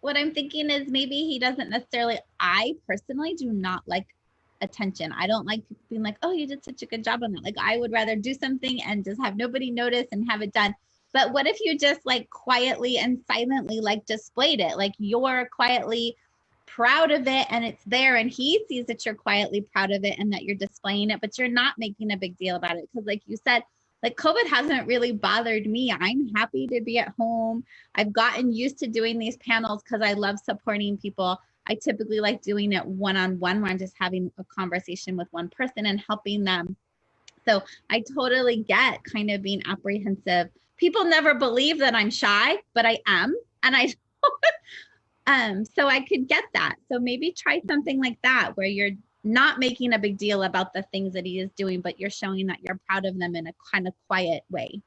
What I'm thinking is maybe he doesn't necessarily, I personally do not like attention. I don't like people being like, oh, you did such a good job on that. Like, I would rather do something and just have nobody notice and have it done. But what if you just like quietly and silently like displayed it? Like, you're quietly proud of it and it's there, and he sees that you're quietly proud of it and that you're displaying it, but you're not making a big deal about it. Because like you said, like COVID hasn't really bothered me. I'm happy to be at home. I've gotten used to doing these panels because I love supporting people. I typically like doing it one-on-one, where I'm just having a conversation with one person and helping them. So I totally get kind of being apprehensive. People never believe that I'm shy, but I am. And so I could get that. So maybe try something like that, where you're not making a big deal about the things that he is doing, but you're showing that you're proud of them in a kind of quiet way.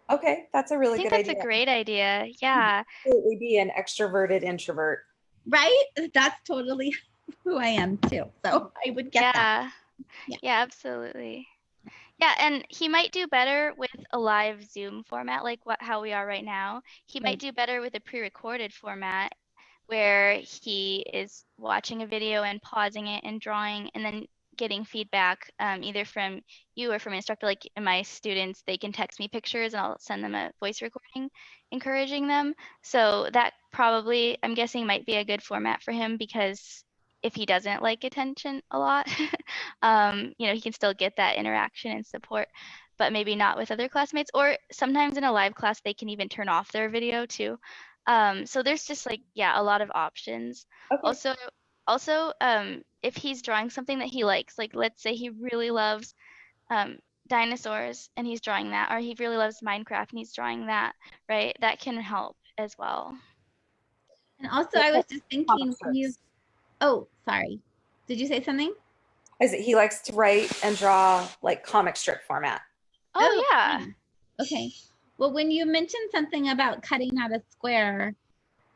Okay, that's a really I think good that's idea. a great idea. Yeah. Absolutely be an extroverted introvert. Right? That's totally who I am too. So I would get that. Yeah, absolutely. Yeah, and he might do better with a live Zoom format, like how we are right now. He might do better with a pre-recorded format, where he is watching a video and pausing it and drawing and then getting feedback, either from you or from an instructor. Like my students, they can text me pictures and I'll send them a voice recording encouraging them. So that probably, I'm guessing, might be a good format for him, because if he doesn't like attention a lot, he can still get that interaction and support, but maybe not with other classmates. Or sometimes in a live class, they can even turn off their video too. So there's just a lot of options. Okay. Also, if he's drawing something that he likes, like let's say he really loves dinosaurs and he's drawing that, or he really loves Minecraft and he's drawing that, right? That can help as well. And also, I was just thinking, oh, sorry. Did you say something? He likes to write and draw like comic strip format. Oh yeah. Okay. Well, when you mentioned something about cutting out a square,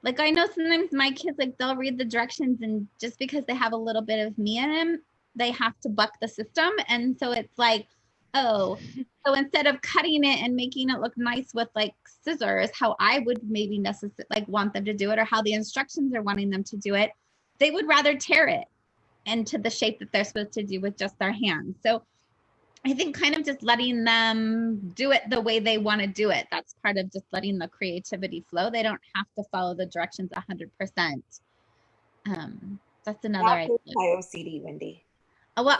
like I know sometimes my kids, like they'll read the directions, and just because they have a little bit of me in them, they have to buck the system. And so it's like, oh, so instead of cutting it and making it look nice with like scissors, how I would maybe like want them to do it, or how the instructions are wanting them to do it, they would rather tear it into the shape that they're supposed to do with just their hands. So I think kind of just letting them do it the way they want to do it. That's part of just letting the creativity flow. They don't have to follow the directions 100%. That's another idea. My OCD, Wendy. Well,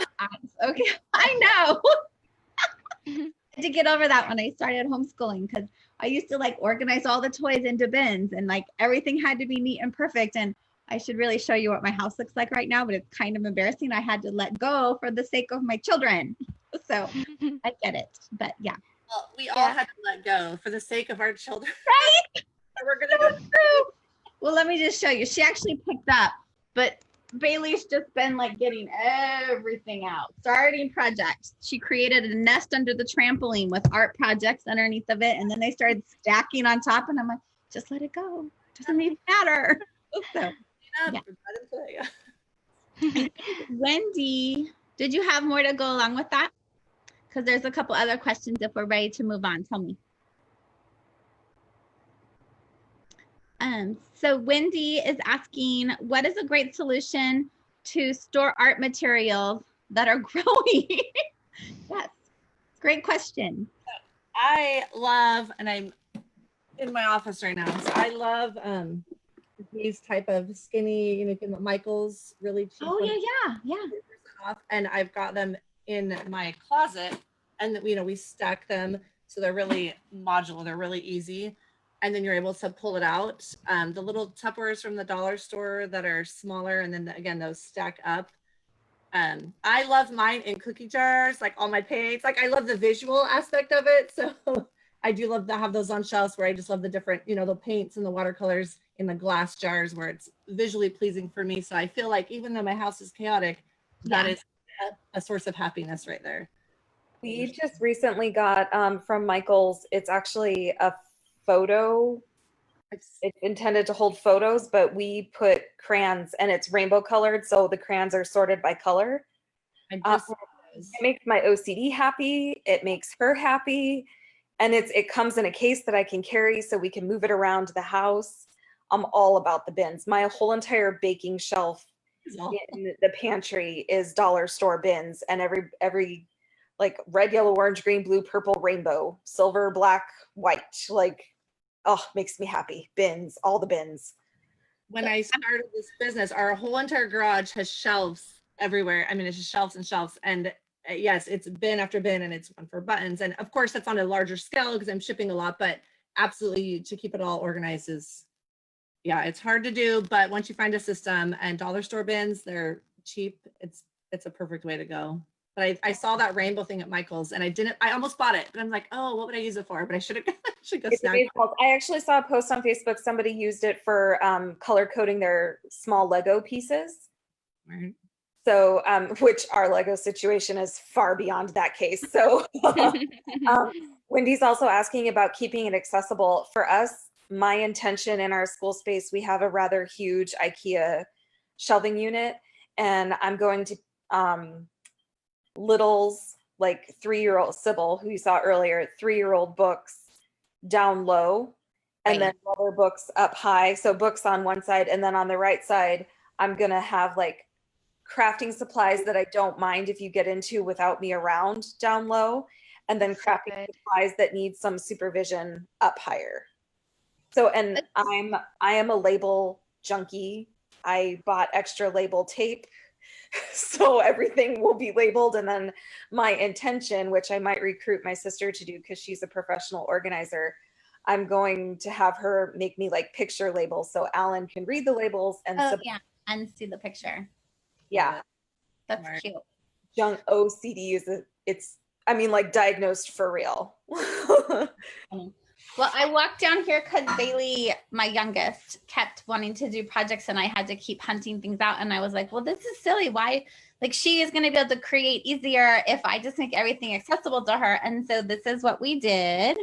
okay, I know. I had to get over that when I started homeschooling, because I used to like organize all the toys into bins, and like everything had to be neat and perfect. And I should really show you what my house looks like right now, but it's kind of embarrassing. I had to let go for the sake of my children. So I get it, but yeah. Well, we all had to let go for the sake of our children. Right? We're gonna do True. Well, let me just show you. She actually picked up, but Bailey's just been like getting everything out. Starting projects. She created a nest under the trampoline with art projects underneath of it, and then they started stacking on top, and I'm like, just let it go. Doesn't even matter. So, yeah. Wendy, did you have more to go along with that? Because there's a couple other questions if we're ready to move on. Tell me. So Wendy is asking, what is a great solution to store art materials that are growing? Yes, great question. I love, and I'm in my office right now, so I love these type of skinny, you know, Michael's really cheap. Oh yeah. Off, and I've got them in my closet, and you know, we stack them so they're really modular, they're really easy, and then you're able to pull it out. The little Tupperwares from the dollar store that are smaller, and then again, those stack up. I love mine in cookie jars, like all my paints. Like I love the visual aspect of it. So I do love to have those on shelves where I just love the different, you know, the paints and the watercolors in the glass jars where it's visually pleasing for me. So I feel like even though my house is chaotic, that is a source of happiness right there. We just recently got from Michael's, it's actually a photo. It's intended to hold photos, but we put crayons and it's rainbow colored. So the crayons are sorted by color. It makes my OCD happy. It makes her happy. And it comes in a case that I can carry so we can move it around the house. I'm all about the bins. My whole entire baking shelf in the pantry is dollar store bins, and every like red, yellow, orange, green, blue, purple, rainbow, silver, black, white, like, oh, makes me happy. Bins, all the bins. When I started this business, our whole entire garage has shelves everywhere. I mean, it's just shelves and shelves. And yes, it's bin after bin, and it's one for buttons. And of course, that's on a larger scale because I'm shipping a lot, but absolutely to keep it all organized is, yeah, it's hard to do. But once you find a system, and dollar store bins, they're cheap. It's a perfect way to go. But I saw that rainbow thing at Michael's, and I almost bought it, but I'm like, oh, what would I use it for? But I should go snag it. I actually saw a post on Facebook. Somebody used it for color coding their small Lego pieces. Right. So, which our Lego situation is far beyond that case. So Wendy's also asking about keeping it accessible. For us, my intention in our school space, we have a rather huge IKEA shelving unit, and I'm going to Little's, like 3-year-old Sybil, who you saw earlier, 3-year-old books down low, and then other books up high. So books on one side, and then on the right side, I'm gonna have like crafting supplies that I don't mind if you get into without me around down low, and then crafting supplies that need some supervision up higher. So, and I am a label junkie. I bought extra label tape. So everything will be labeled. And then my intention, which I might recruit my sister to do because she's a professional organizer, I'm going to have her make me like picture labels so Alan can read the labels and and see the picture. Yeah, that's cute. Junk OCD is I mean, like diagnosed for real. Well, I walked down here because Bailey, my youngest, kept wanting to do projects, and I had to keep hunting things out. And I was like, well, this is silly. Why? Like, she is going to be able to create easier if I just make everything accessible to her. And so this is what we did.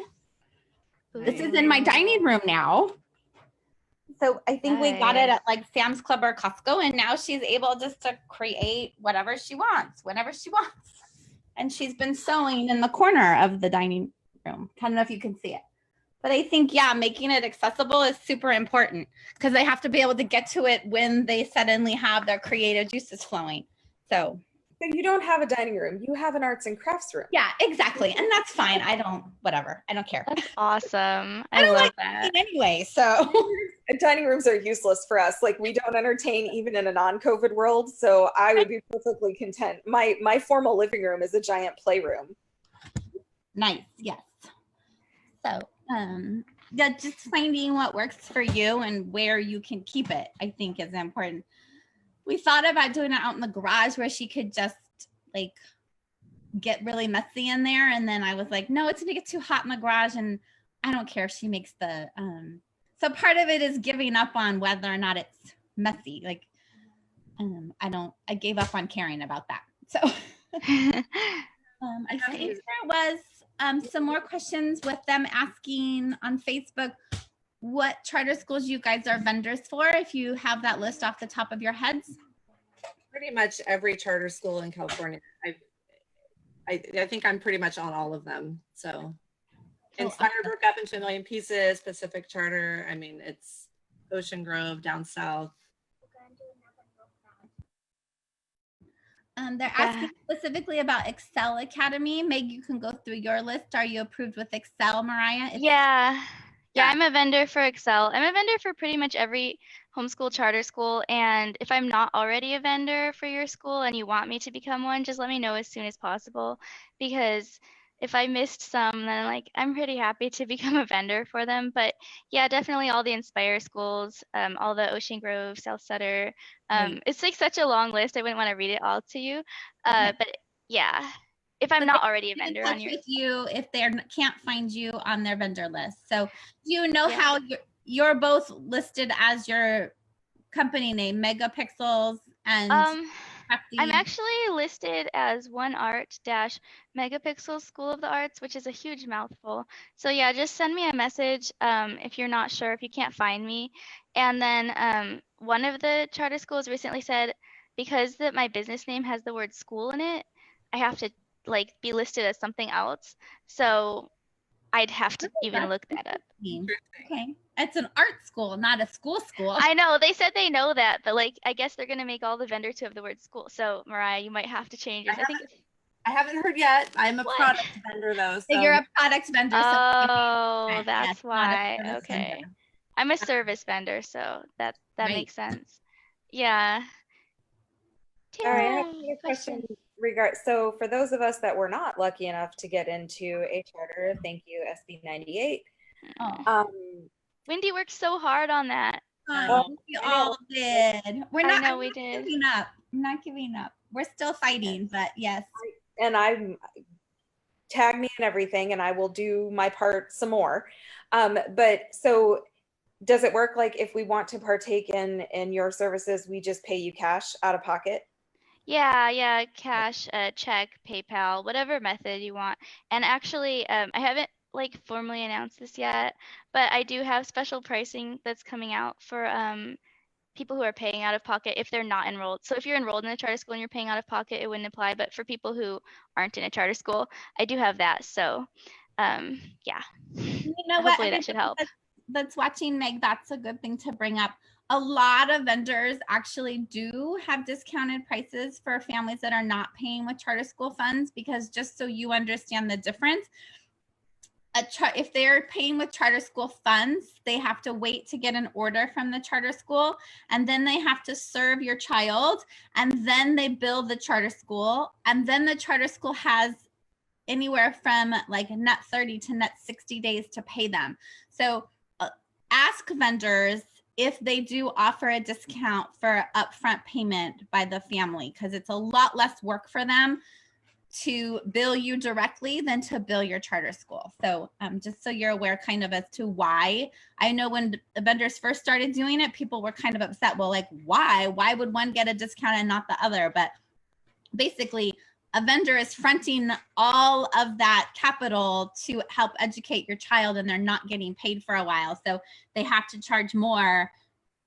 This is in my dining room now. So I think we got it at like Sam's Club or Costco, and now she's able just to create whatever she wants, whenever she wants. And she's been sewing in the corner of the dining room. I don't know if you can see it. But I think, making it accessible is super important because they have to be able to get to it when they suddenly have their creative juices flowing. So you don't have a dining room. You have an arts and crafts room. Yeah, exactly. And that's fine. I don't care. That's awesome. I love like that. Anyway, so. Dining rooms are useless for us. Like, we don't entertain even in a non-COVID world. So I would be perfectly content. My formal living room is a giant playroom. Nice. Yes. So. Just finding what works for you and where you can keep it, I think is important. We thought about doing it out in the garage where she could just like get really messy in there. And then I was like, no, it's gonna get too hot in the garage. And I don't care if she makes the, so part of it is giving up on whether or not it's messy. Like, I gave up on caring about that. So I think there was some more questions with them asking on Facebook what charter schools you guys are vendors for, if you have that list off the top of your heads. Pretty much every charter school in California. I think I'm pretty much on all of them. So Oh, Inspire broke up into a million pieces, Pacific Charter. I mean, it's Ocean Grove down south. They're asking specifically about Excel Academy. Meg, you can go through your list. Are you approved with Excel, Mariah? Yeah. Yeah. I'm a vendor for Excel. I'm a vendor for pretty much every homeschool charter school. And if I'm not already a vendor for your school and you want me to become one, just let me know as soon as possible. Because if I missed some, then like I'm pretty happy to become a vendor for them. But yeah, definitely all the Inspire schools, all the Ocean Grove, South Sutter. Right. It's like such a long list. I wouldn't want to read it all to you. Okay. But yeah, if I'm So not they already a get in vendor on touch your with you if they can't find you on their vendor list. So do you know Yeah. how you're both listed as your company name, Megapixels and I'm actually listed as One Art dash Megapixels School of the Arts, which is a huge mouthful. So yeah, just send me a message if you're not sure, if you can't find me. And then one of the charter schools recently said, because my business name has the word school in it, I have to like be listed as something else. So I'd have to even look that up. Okay. It's an art school, not a school. I know they said they know that, but like I guess they're gonna make all the vendors who have the word school. So Mariah, you might have to change yours. I haven't heard yet. I'm a What? product vendor though. So You're a product vendor. Oh, so that's yes, not a why. service Okay. vendor. I'm a service vendor, so that Right. makes sense. Yeah. All right, I Tara, have a question. So for those of us that were not lucky enough to get into a charter, thank you, SB 98. Oh. Wendy worked so hard on that. We all did. We're not. I know I'm not giving up. I'm not giving up. We're still fighting, but yes. And I'm tag me and everything, and I will do my part some more. But so does it work like if we want to partake in your services, we just pay you cash out of pocket? Yeah, cash, check, PayPal, whatever method you want. And actually, I haven't like formally announced this yet, but I do have special pricing that's coming out for people who are paying out of pocket if they're not enrolled. So if you're enrolled in a charter school and you're paying out of pocket, it wouldn't apply. But for people who aren't in a charter school, I do have that. So yeah. You know what? Hopefully that should help. That's watching Meg. That's a good thing to bring up. A lot of vendors actually do have discounted prices for families that are not paying with charter school funds, because just so you understand the difference, if they're paying with charter school funds, they have to wait to get an order from the charter school, and then they have to serve your child, and then they bill the charter school, and then the charter school has anywhere from like net 30 to net 60 days to pay them. So ask vendors if they do offer a discount for upfront payment by the family, because it's a lot less work for them to bill you directly than to bill your charter school. So just so you're aware kind of as to why. I know when the vendors first started doing it, people were kind of upset. Well, like, why would one get a discount and not the other? But basically, a vendor is fronting all of that capital to help educate your child, and they're not getting paid for a while. So they have to charge more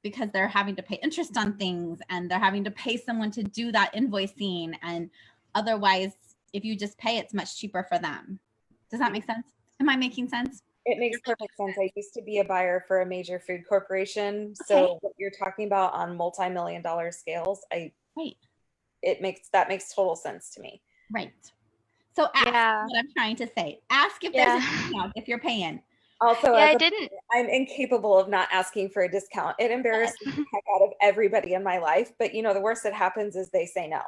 because they're having to pay interest on things, and they're having to pay someone to do that invoicing. And otherwise, if you just pay, it's much cheaper for them. Does that make sense? Am I making sense? It makes perfect sense. I used to be a buyer for a major food corporation. So what you're talking about on multi-million-dollar scales, that makes total sense to me. Right. So ask what I'm trying to say. Ask if there's a discount if you're paying. Also, I'm incapable of not asking for a discount. It embarrasses the heck out of everybody in my life. But you know, the worst that happens is they say no.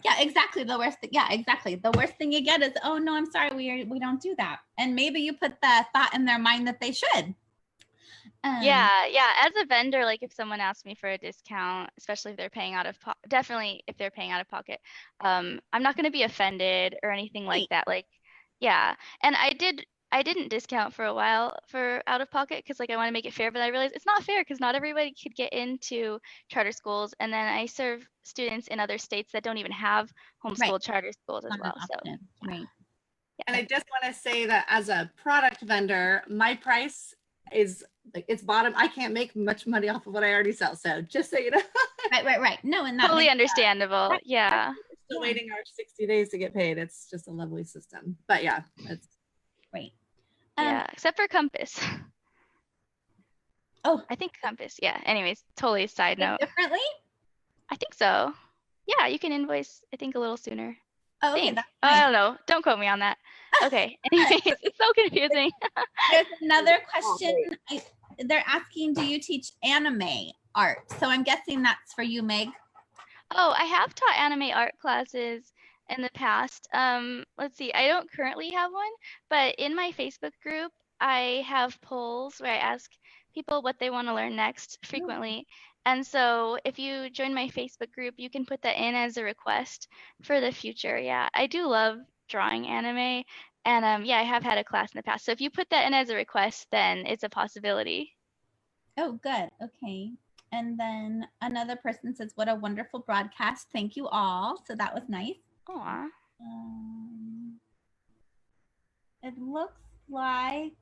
Yeah, exactly. The worst. Exactly. The worst thing you get is, oh no, I'm sorry, we don't do that. And maybe you put the thought in their mind that they should. Yeah. As a vendor, like if someone asks me for a discount, especially if they're paying out of definitely if they're paying out of pocket, I'm not going to be offended or anything like that. Like, yeah. And I didn't discount for a while for out of pocket because like I want to make it fair, but I realized it's not fair because not everybody could get into charter schools. And then I serve students in other states that don't even have homeschool charter schools as well. So right. And I just want to say that as a product vendor, my price is like it's bottom. I can't make much money off of what I already sell. So just so you know. Right. No, and that totally understandable. Yeah. still Yeah. waiting our 60 days to get paid. It's just a lovely system. But yeah, it's Great. Yeah, except for Compass. Oh, I think Compass. Yeah. Anyways, totally side paid note. differently? I think so. Yeah, you can invoice, I think, a little sooner. Oh, okay, Think. that's Oh, I nice. don't know. Don't quote me on that. Okay. Anyways, it's so confusing. There's another question. They're asking, do you teach anime art? So I'm guessing that's for you, Meg. Oh, I have taught anime art classes in the past. Let's see, I don't currently have one, but in my Facebook group, I have polls where I ask people what they want to learn next frequently. And so if you join my Facebook group, you can put that in as a request for the future. Yeah, I do love drawing anime. And yeah, I have had a class in the past. So if you put that in as a request, then it's a possibility. Oh, good. Okay. And then another person says, what a wonderful broadcast. Thank you all. So that was nice. Aw. It looks like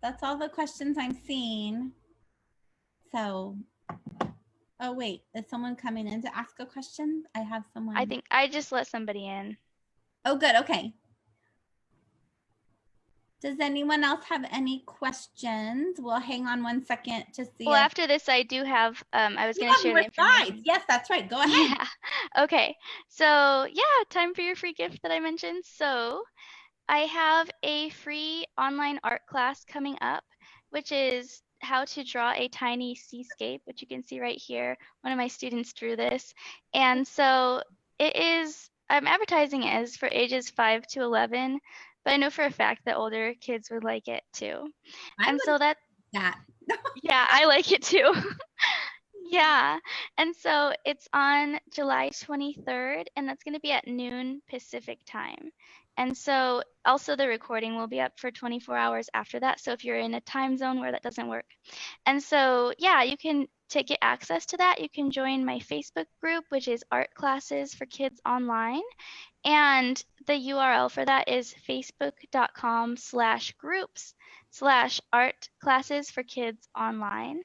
that's all the questions I'm seeing. So, oh, wait, is someone coming in to ask a question? I have someone. I think I just let somebody in. Oh, good. Okay. Does anyone else have any questions? We'll hang on one second to see. Well, after this, I do have, I was going to share the information. Yes, that's right. Go ahead. Yeah. Okay. So, yeah, time for your free gift that I mentioned. So, I have a free online art class coming up, which is how to draw a tiny seascape, which you can see right here. One of my students drew this. And so it is, I'm advertising it as for ages 5 to 11, but I know for a fact that older kids would like it too. And so that, Yeah. yeah, I like it too. Yeah. And so it's on July 23rd, and that's going to be at noon Pacific time. And so also the recording will be up for 24 hours after that. So if you're in a time zone where that doesn't work. And so, yeah, you can to get access to that, you can join my Facebook group, which is Art Classes for Kids Online. And the URL for that is facebook.com/groups/art classes for kids online.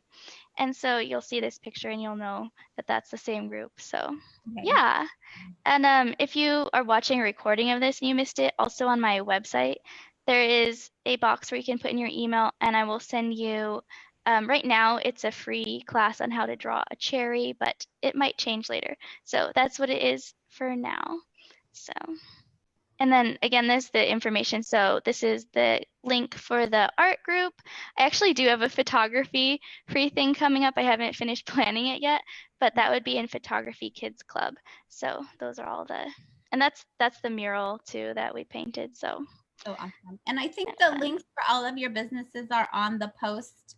And so you'll see this picture and you'll know that that's the same group. So Okay. yeah. And if you are watching a recording of this and you missed it, also on my website, there is a box where you can put in your email and I will send you, right now it's a free class on how to draw a cherry, but it might change later. So that's what it is for now. So. And then again, there's the information. So this is the link for the art group. I actually do have a photography free thing coming up. I haven't finished planning it yet, but that would be in Photography Kids Club. So those are all and that's the mural too that we painted. So awesome. And I think the links for all of your businesses are on the post.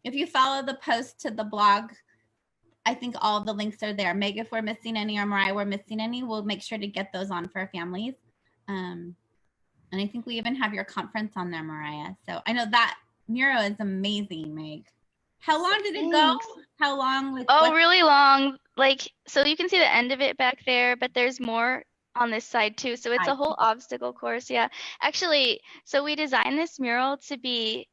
If you follow the post to the blog, I think all the links are there. Meg, if we're missing any, or Mariah, we're missing any, we'll make sure to get those on for families. And I think we even have your conference on there, Mariah. So I know that mural is amazing, Meg. How long did it go? How long? Oh, really long. Like, so you can see the end of it back there, but there's more on this side too. So it's a whole obstacle course. Yeah. Actually, so we designed this mural to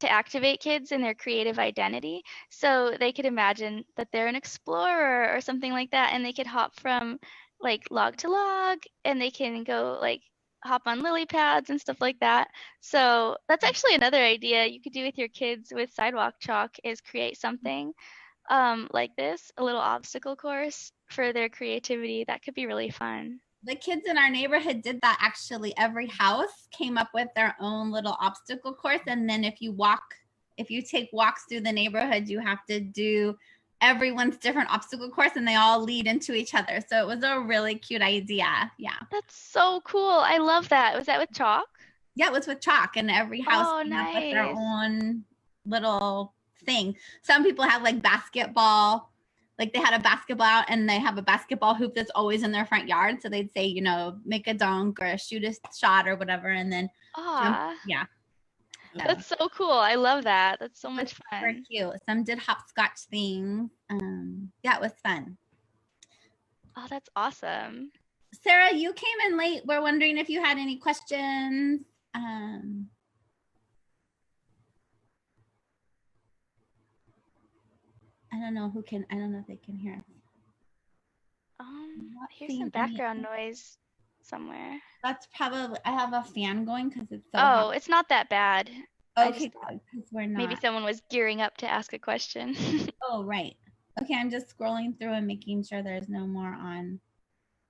activate kids in their creative identity. So they could imagine that they're an explorer or something like that. And they could hop from like log to log and they can go like hop on lily pads and stuff like that. So that's actually another idea you could do with your kids with sidewalk chalk is create something like this, a little obstacle course for their creativity. That could be really fun. The kids in our neighborhood did that actually. Every house came up with their own little obstacle course. And then if you take walks through the neighborhood, you have to do everyone's different obstacle course and they all lead into each other. So it was a really cute idea. Yeah. That's so cool. I love that. Was that with chalk? Yeah, it was with chalk and every house came up with their nice. own little thing. Some people have like basketball. Like they had a basketball and they have a basketball hoop that's always in their front yard. So they'd say, make a dunk or shoot a shot or whatever. And then, jump. Yeah. So, that's so cool. I love that. That's so much fun. Very cute. Some did hopscotch things. Yeah, it was fun. Oh, that's awesome. Sarah, you came in late. We're wondering if you had any questions. I don't know if they can hear us. Not Here's seeing some background noise somewhere. That's probably, I have a fan going because it's so Oh, hot. it's not that bad. I Okay, just thought good, because we're maybe not. someone was gearing up to ask a question. Oh, right. Okay, I'm just scrolling through and making sure there's no more on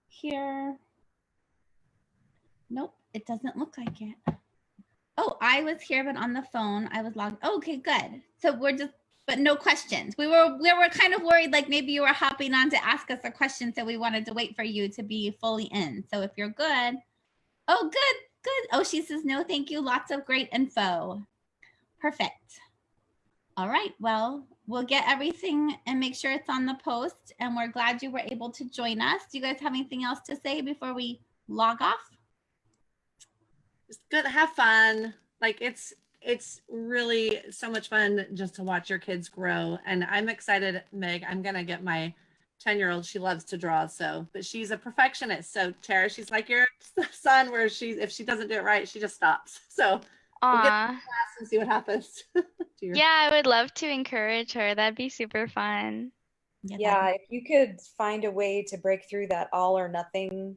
here. Nope, it doesn't look like it. Oh, I was here, but on the phone, I was logged. Oh, okay, good. So we're just, but no questions. We were kind of worried, like maybe you were hopping on to ask us a question, so we wanted to wait for you to be fully in. So if you're good, oh, good. Oh, she says no, thank you. Lots of great info. Perfect. All right. Well, we'll get everything and make sure it's on the post. And we're glad you were able to join us. Do you guys have anything else to say before we log off? Just good, have fun. Like it's really so much fun just to watch your kids grow. And I'm excited, Meg. I'm gonna get my 10-year-old. She loves to draw, but she's a perfectionist. So Tara, she's like your son, where if she doesn't do it right, she just stops. So we'll get to class and see what happens. Yeah, I would love to encourage her. That'd be super fun. Yeah, if you could find a way to break through that all or nothing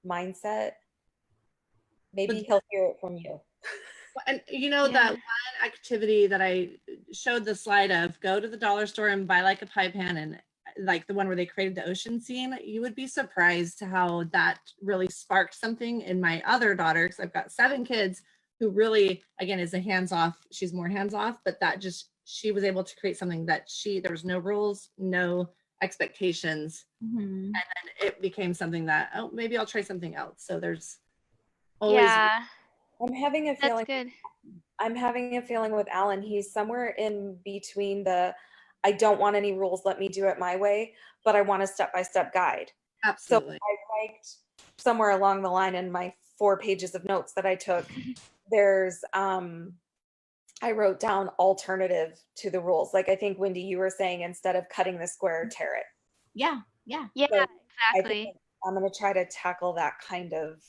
mindset, maybe he'll hear it from you. And that one activity that I showed the slide of, go to the dollar store and buy like a pie pan, and like the one where they created the ocean scene, you would be surprised to how that really sparked something in my other daughter, because I've got 7 kids who really, again, is a hands-off. She's more hands-off, but she was able to create something that there was no rules, no expectations. And then it became something that, oh, maybe I'll try something else. So there's always. Yeah. I'm having a feeling. That's good. I'm having a feeling with Alan. He's somewhere in between I don't want any rules, let me do it my way, but I want a step-by-step guide. Absolutely. So I liked somewhere along the line in my 4 pages of notes that I took, there's I wrote down alternative to the rules. Like I think, Wendy, you were saying, instead of cutting the square, tear it. Yeah. Yeah, So I exactly. think I'm going to try to tackle that kind of,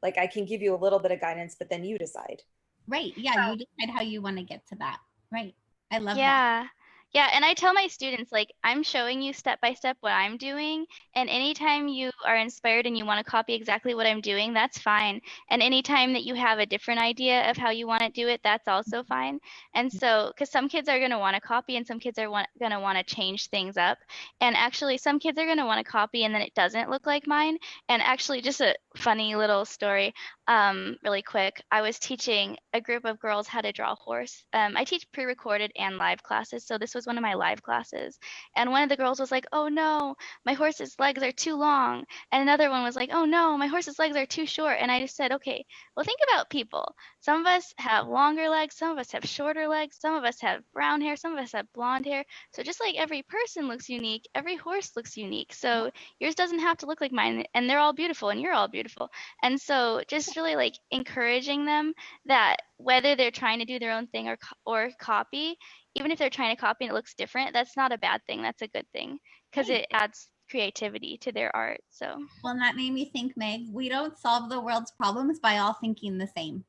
like, I can give you a little bit of guidance, but then you decide. Right. Yeah. You decide how you want to get to that. Right. I love that. Yeah. Yeah, and I tell my students, like, I'm showing you step by step what I'm doing, and anytime you are inspired and you want to copy exactly what I'm doing, that's fine. And anytime that you have a different idea of how you want to do it, that's also fine. And so, because some kids are going to want to copy and some kids are going to want to change things up. And actually, some kids are going to want to copy and then it doesn't look like mine. And actually, just a funny little story, really quick. I was teaching a group of girls how to draw a horse. I teach pre-recorded and live classes, so this was one of my live classes. And one of the girls was like, "Oh no, my horse's legs are too long." And another one was like, "Oh no, my horse's legs are too short." And I just said, "Okay, well, think about people. Some of us have longer legs, some of us have shorter legs, some of us have brown hair, some of us have blonde hair. So just like every person looks unique, every horse looks unique. So yours doesn't have to look like mine, and they're all beautiful and you're all beautiful." And so just really like encouraging them that whether they're trying to do their own thing or copy, even if they're trying to copy and it looks different, that's not a bad thing. That's a good thing, because it adds creativity to their art. So Well, and that made me think, Meg, we don't solve the world's problems by all thinking the same.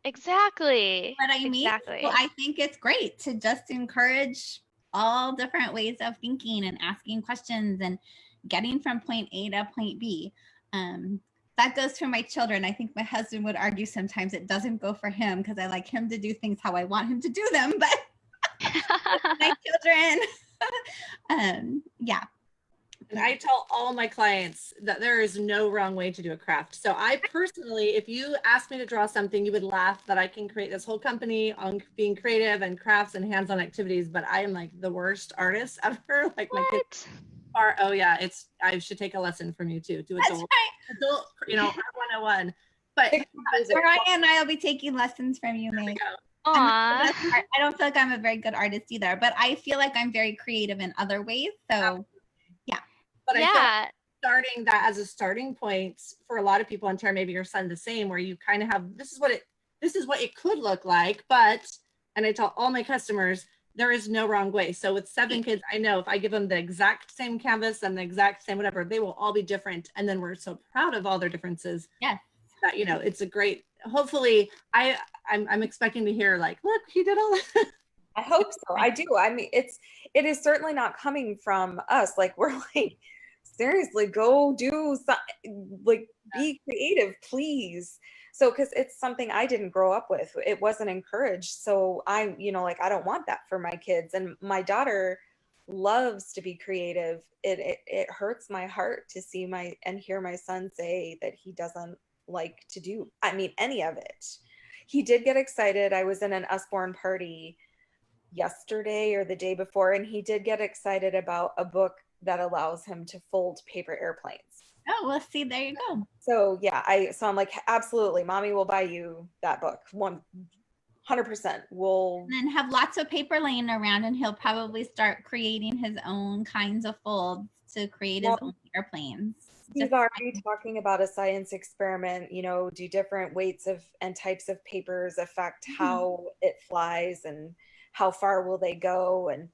exactly. What I mean? Exactly. So I think it's great to just encourage all different ways of thinking and asking questions and getting from point A to point B. That goes for my children. I think my husband would argue sometimes it doesn't go for him because I like him to do things how I want him to do them, but my children, yeah. And I tell all my clients that there is no wrong way to do a craft. So I personally, if you asked me to draw something, you would laugh that I can create this whole company on being creative and crafts and hands-on activities, but I am like the worst artist ever. Like my kids are, oh yeah, I should take a lesson from you too. Do adult, art 101. But Mariah and I will be taking lessons from you, Meg. I don't feel like I'm a very good artist either, but I feel like I'm very creative in other ways. So yeah. But I feel like starting that as a starting point for a lot of people, and Tara, maybe your son the same, where you kind of have, this is what it could look like, and I tell all my customers, there is no wrong way. So with 7 kids, I know if I give them the exact same canvas and the exact same whatever, they will all be different. And then we're so proud of all their differences. Yeah. That, it's a great, hopefully I'm expecting to hear like, look, he did all that. I hope so. I do. I mean, it is certainly not coming from us. Like, we're like seriously, go do like be creative, please. So, because it's something I didn't grow up with, it wasn't encouraged. So I, like I don't want that for my kids. And my daughter loves to be creative. It hurts my heart to see and hear my son say that he doesn't like to do, I mean, any of it. He did get excited. I was in an Usborne party yesterday or the day before, and he did get excited about a book that allows him to fold paper airplanes. Oh, well, see, there you go. So yeah, so I'm like, absolutely, mommy will buy you that book. 100%. We'll And then have lots of paper laying around, and he'll probably start creating his own kinds of folds to create his own airplanes. He's already talking about a science experiment, do different weights and types of papers affect how it flies and how far will they go. And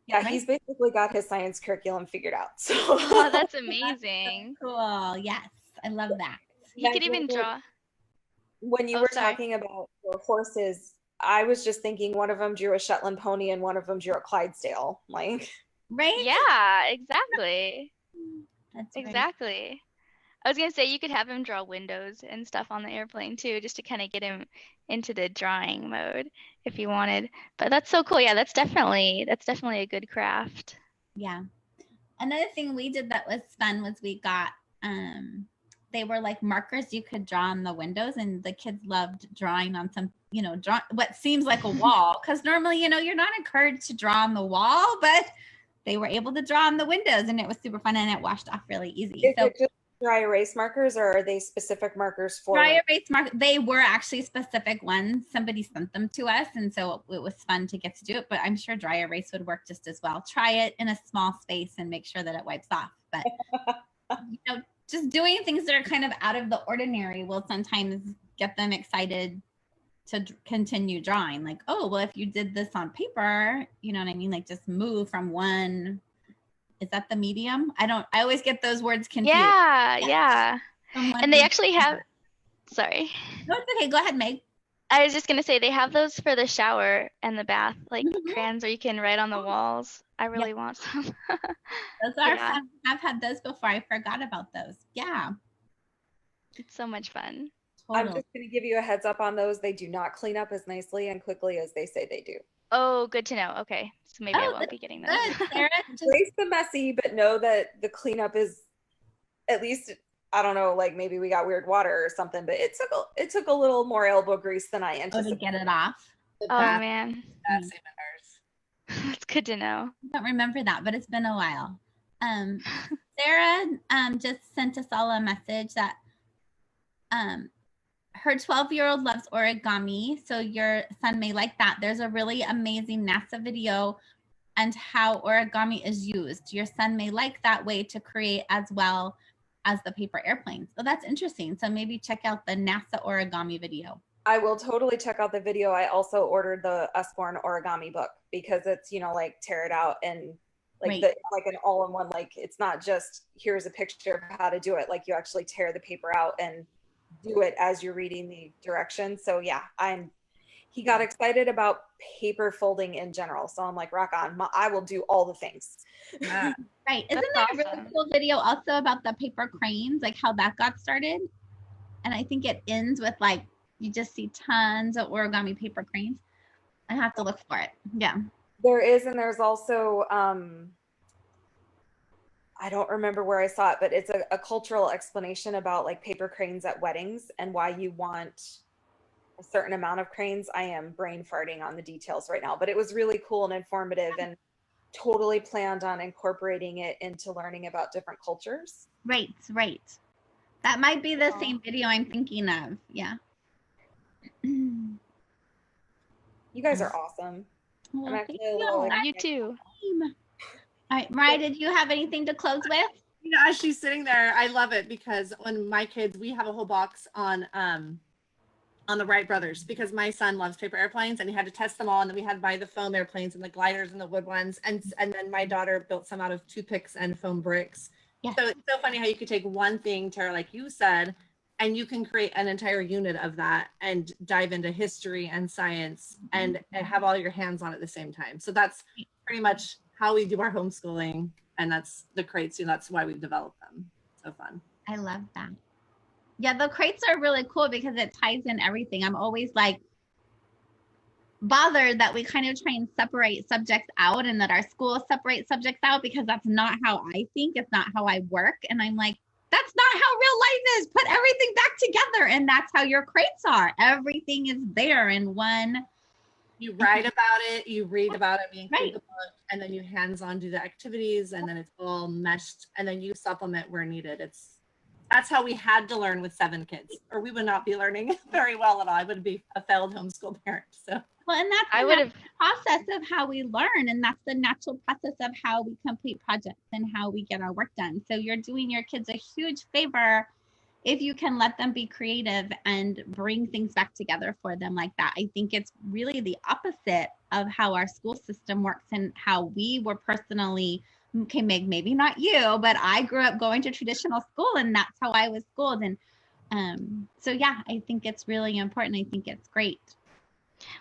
yeah, right. He's basically got his science curriculum figured out. So oh, that's amazing. So cool. Yes, I love that. He could even draw. When you were talking about the horses, I was just thinking one of them drew a Shetland pony and one of them drew a Clydesdale. Like, right? Yeah, exactly. That's exactly. Right. I was gonna say you could have him draw windows and stuff on the airplane too, just to kind of get him into the drawing mode if you wanted. But that's so cool. Yeah, that's definitely a good craft. Yeah. Another thing we did that was fun was we got they were like markers you could draw on the windows, and the kids loved drawing on some, draw what seems like a wall, because normally, you're not encouraged to draw on the wall, but they were able to draw on the windows, and it was super fun, and it washed off really easy. Is it just dry erase markers, or are they specific markers for dry erase markers? They were actually specific ones. Somebody sent them to us, and so it was fun to get to do it, but I'm sure dry erase would work just as well. Try it in a small space and make sure that it wipes off. But just doing things that are kind of out of the ordinary will sometimes get them excited to continue drawing. Like, oh, well, if you did this on paper, you know what I mean? Like, just move from one. Is that the medium? I always get those words confused. Yeah. And they actually have, sorry. No, it's okay. Go ahead, Meg. I was just going to say they have those for the shower and the bath, like crayons where you can write on the walls. I really want some. Those are fun. I've had those before. I forgot about those. Yeah. It's so much fun. Totally. I'm just going to give you a heads up on those. They do not clean up as nicely and quickly as they say they do. Oh, good to know. Okay. So maybe I won't be getting those. Embrace the messy, but know that the cleanup is, at least, I don't know, like maybe we got weird water or something, but it took a little more elbow grease than I anticipated. To get it off. Oh, man. That's good to know. I don't remember that, but it's been a while. Sarah just sent us all a message that her 12-year-old loves origami, so your son may like that. There's a really amazing NASA video and how origami is used. Your son may like that way to create as well as the paper airplanes. So that's interesting. So maybe check out the NASA origami video. I will totally check out the video. I also ordered the Usborne origami book because it's, like tear it out and like like an all-in-one, like it's not just here's a picture of how to do it. Like you actually tear the paper out and do it as you're reading the directions. So yeah, he got excited about paper folding in general. So I'm like, rock on, I will do all the things. Right. Isn't there a really cool video also about the paper cranes, like how that got started? And I think it ends with like, you just see tons of origami paper cranes. I have to look for it. Yeah. There is, and there's also, I don't remember where I saw it, but it's a cultural explanation about like paper cranes at weddings and why you want a certain amount of cranes. I am brain farting on the details right now, but it was really cool and informative and totally planned on incorporating it into learning about different cultures. Right. That might be the same video I'm thinking of. Yeah. You guys are awesome. Well, you too. All right, Mariah, did you have anything to close with? As she's sitting there, I love it because when my kids, we have a whole box on the Wright brothers because my son loves paper airplanes and he had to test them all, and then we had to buy the foam airplanes and the gliders and the wood ones, and then my daughter built some out of toothpicks and foam bricks. Yeah. So it's so funny how you could take one thing, Tara, like you said, and you can create an entire unit of that and dive into history and science and have all your hands on at the same time. So that's pretty much how we do our homeschooling. And that's the crates, and that's why we've developed them. So fun. I love that. Yeah, the crates are really cool because it ties in everything. I'm always like bothered that we kind of try and separate subjects out and that our schools separate subjects out, because that's not how I think. It's not how I work. And I'm like, that's not how real life is. Put everything back together. And that's how your crates are. Everything is there in one. You write about it, you read about it, you include Right. the book, and then you hands-on do the activities, and then it's all meshed, and then you supplement where needed. That's how we had to learn with 7 kids, or we would not be learning very well at all. I would be a failed homeschool parent. So Well, and that's I the would have. process of how we learn, and that's the natural process of how we complete projects and how we get our work done. So you're doing your kids a huge favor if you can let them be creative and bring things back together for them like that. I think it's really the opposite of how our school system works and how we were personally, okay, maybe not you, but I grew up going to traditional school, and that's how I was schooled. And so yeah, I think it's really important. I think it's great.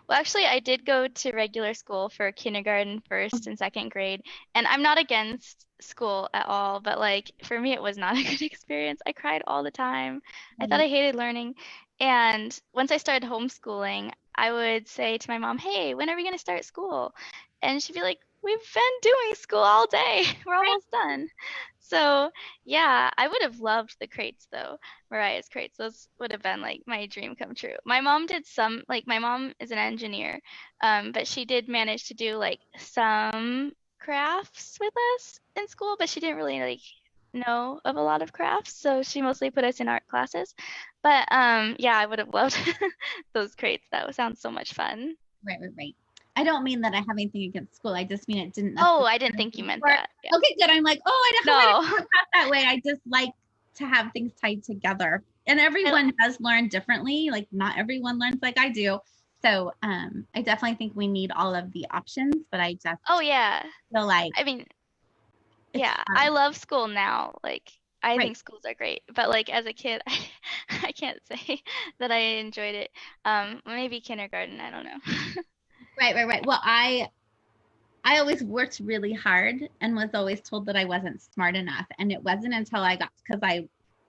Well, actually, I did go to regular school for kindergarten, first and second grade, and I'm not against school at all, but like for me, it was not a good experience. I cried all the time. I thought I hated learning. And once I started homeschooling, I would say to my mom, "Hey, when are we going to start school?" And she'd be like, "We've been doing school all day. We're almost done." So, yeah, I would have loved the crates though. Mariah's crates. Those would have been like my dream come true. My mom did some, like my mom is an engineer, but she did manage to do like some crafts with us in school, but she didn't really like know of a lot of crafts, so she mostly put us in art classes. But yeah, I would have loved those crates. That sounds so much fun. Right. I don't mean that I have anything against school. I just mean it didn't. Oh, I didn't think you meant that. Yeah. Okay, good. I'm like, oh, I No. didn't put that way. I just like to have things tied together. And everyone does learn differently. Like not everyone learns like I do. So I definitely think we need all of the options, but I just Oh yeah. feel like I mean, it's yeah, hard. I love school now. Like I Right. think schools are great, but like as a kid, I can't say that I enjoyed it. Maybe kindergarten, I don't know. Right. Well, I always worked really hard and was always told that I wasn't smart enough. And it wasn't until I got, because I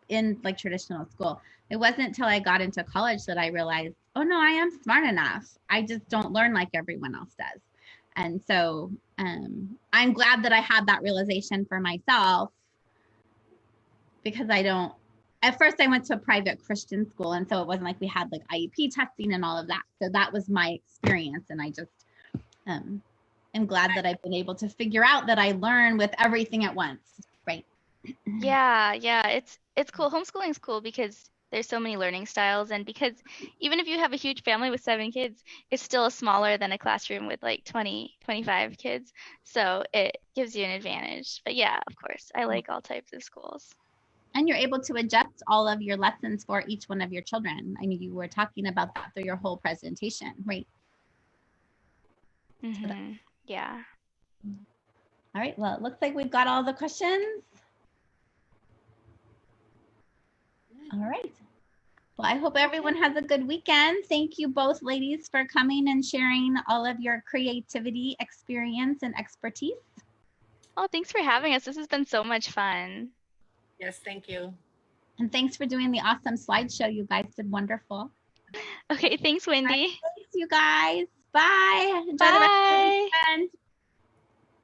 in like traditional school, it wasn't until I got into college that I realized, oh no, I am smart enough. I just don't learn like everyone else does. And so I'm glad that I had that realization for myself, because at first I went to a private Christian school. And so it wasn't like we had like IEP testing and all of that. So that was my experience. And I just am glad that I've been able to figure out that I learn with everything at once. Right. Yeah, it's cool. Homeschooling is cool because there's so many learning styles, and because even if you have a huge family with 7 kids, it's still smaller than a classroom with like 20, 25 kids. So it gives you an advantage. But yeah, of course, I like all types of schools. And you're able to adjust all of your lessons for each one of your children. I mean, you were talking about that through your whole presentation, right? Yeah. All right, well, it looks like we've got all the questions. All right. Well, I hope everyone has a good weekend. Thank you both ladies for coming and sharing all of your creativity, experience, and expertise. Oh, thanks for having us. This has been so much fun. Yes, thank you. And thanks for doing the awesome slideshow. You guys did wonderful. Okay, thanks, Wendy. Thanks, you guys. Bye. Enjoy Bye. the rest of the weekend.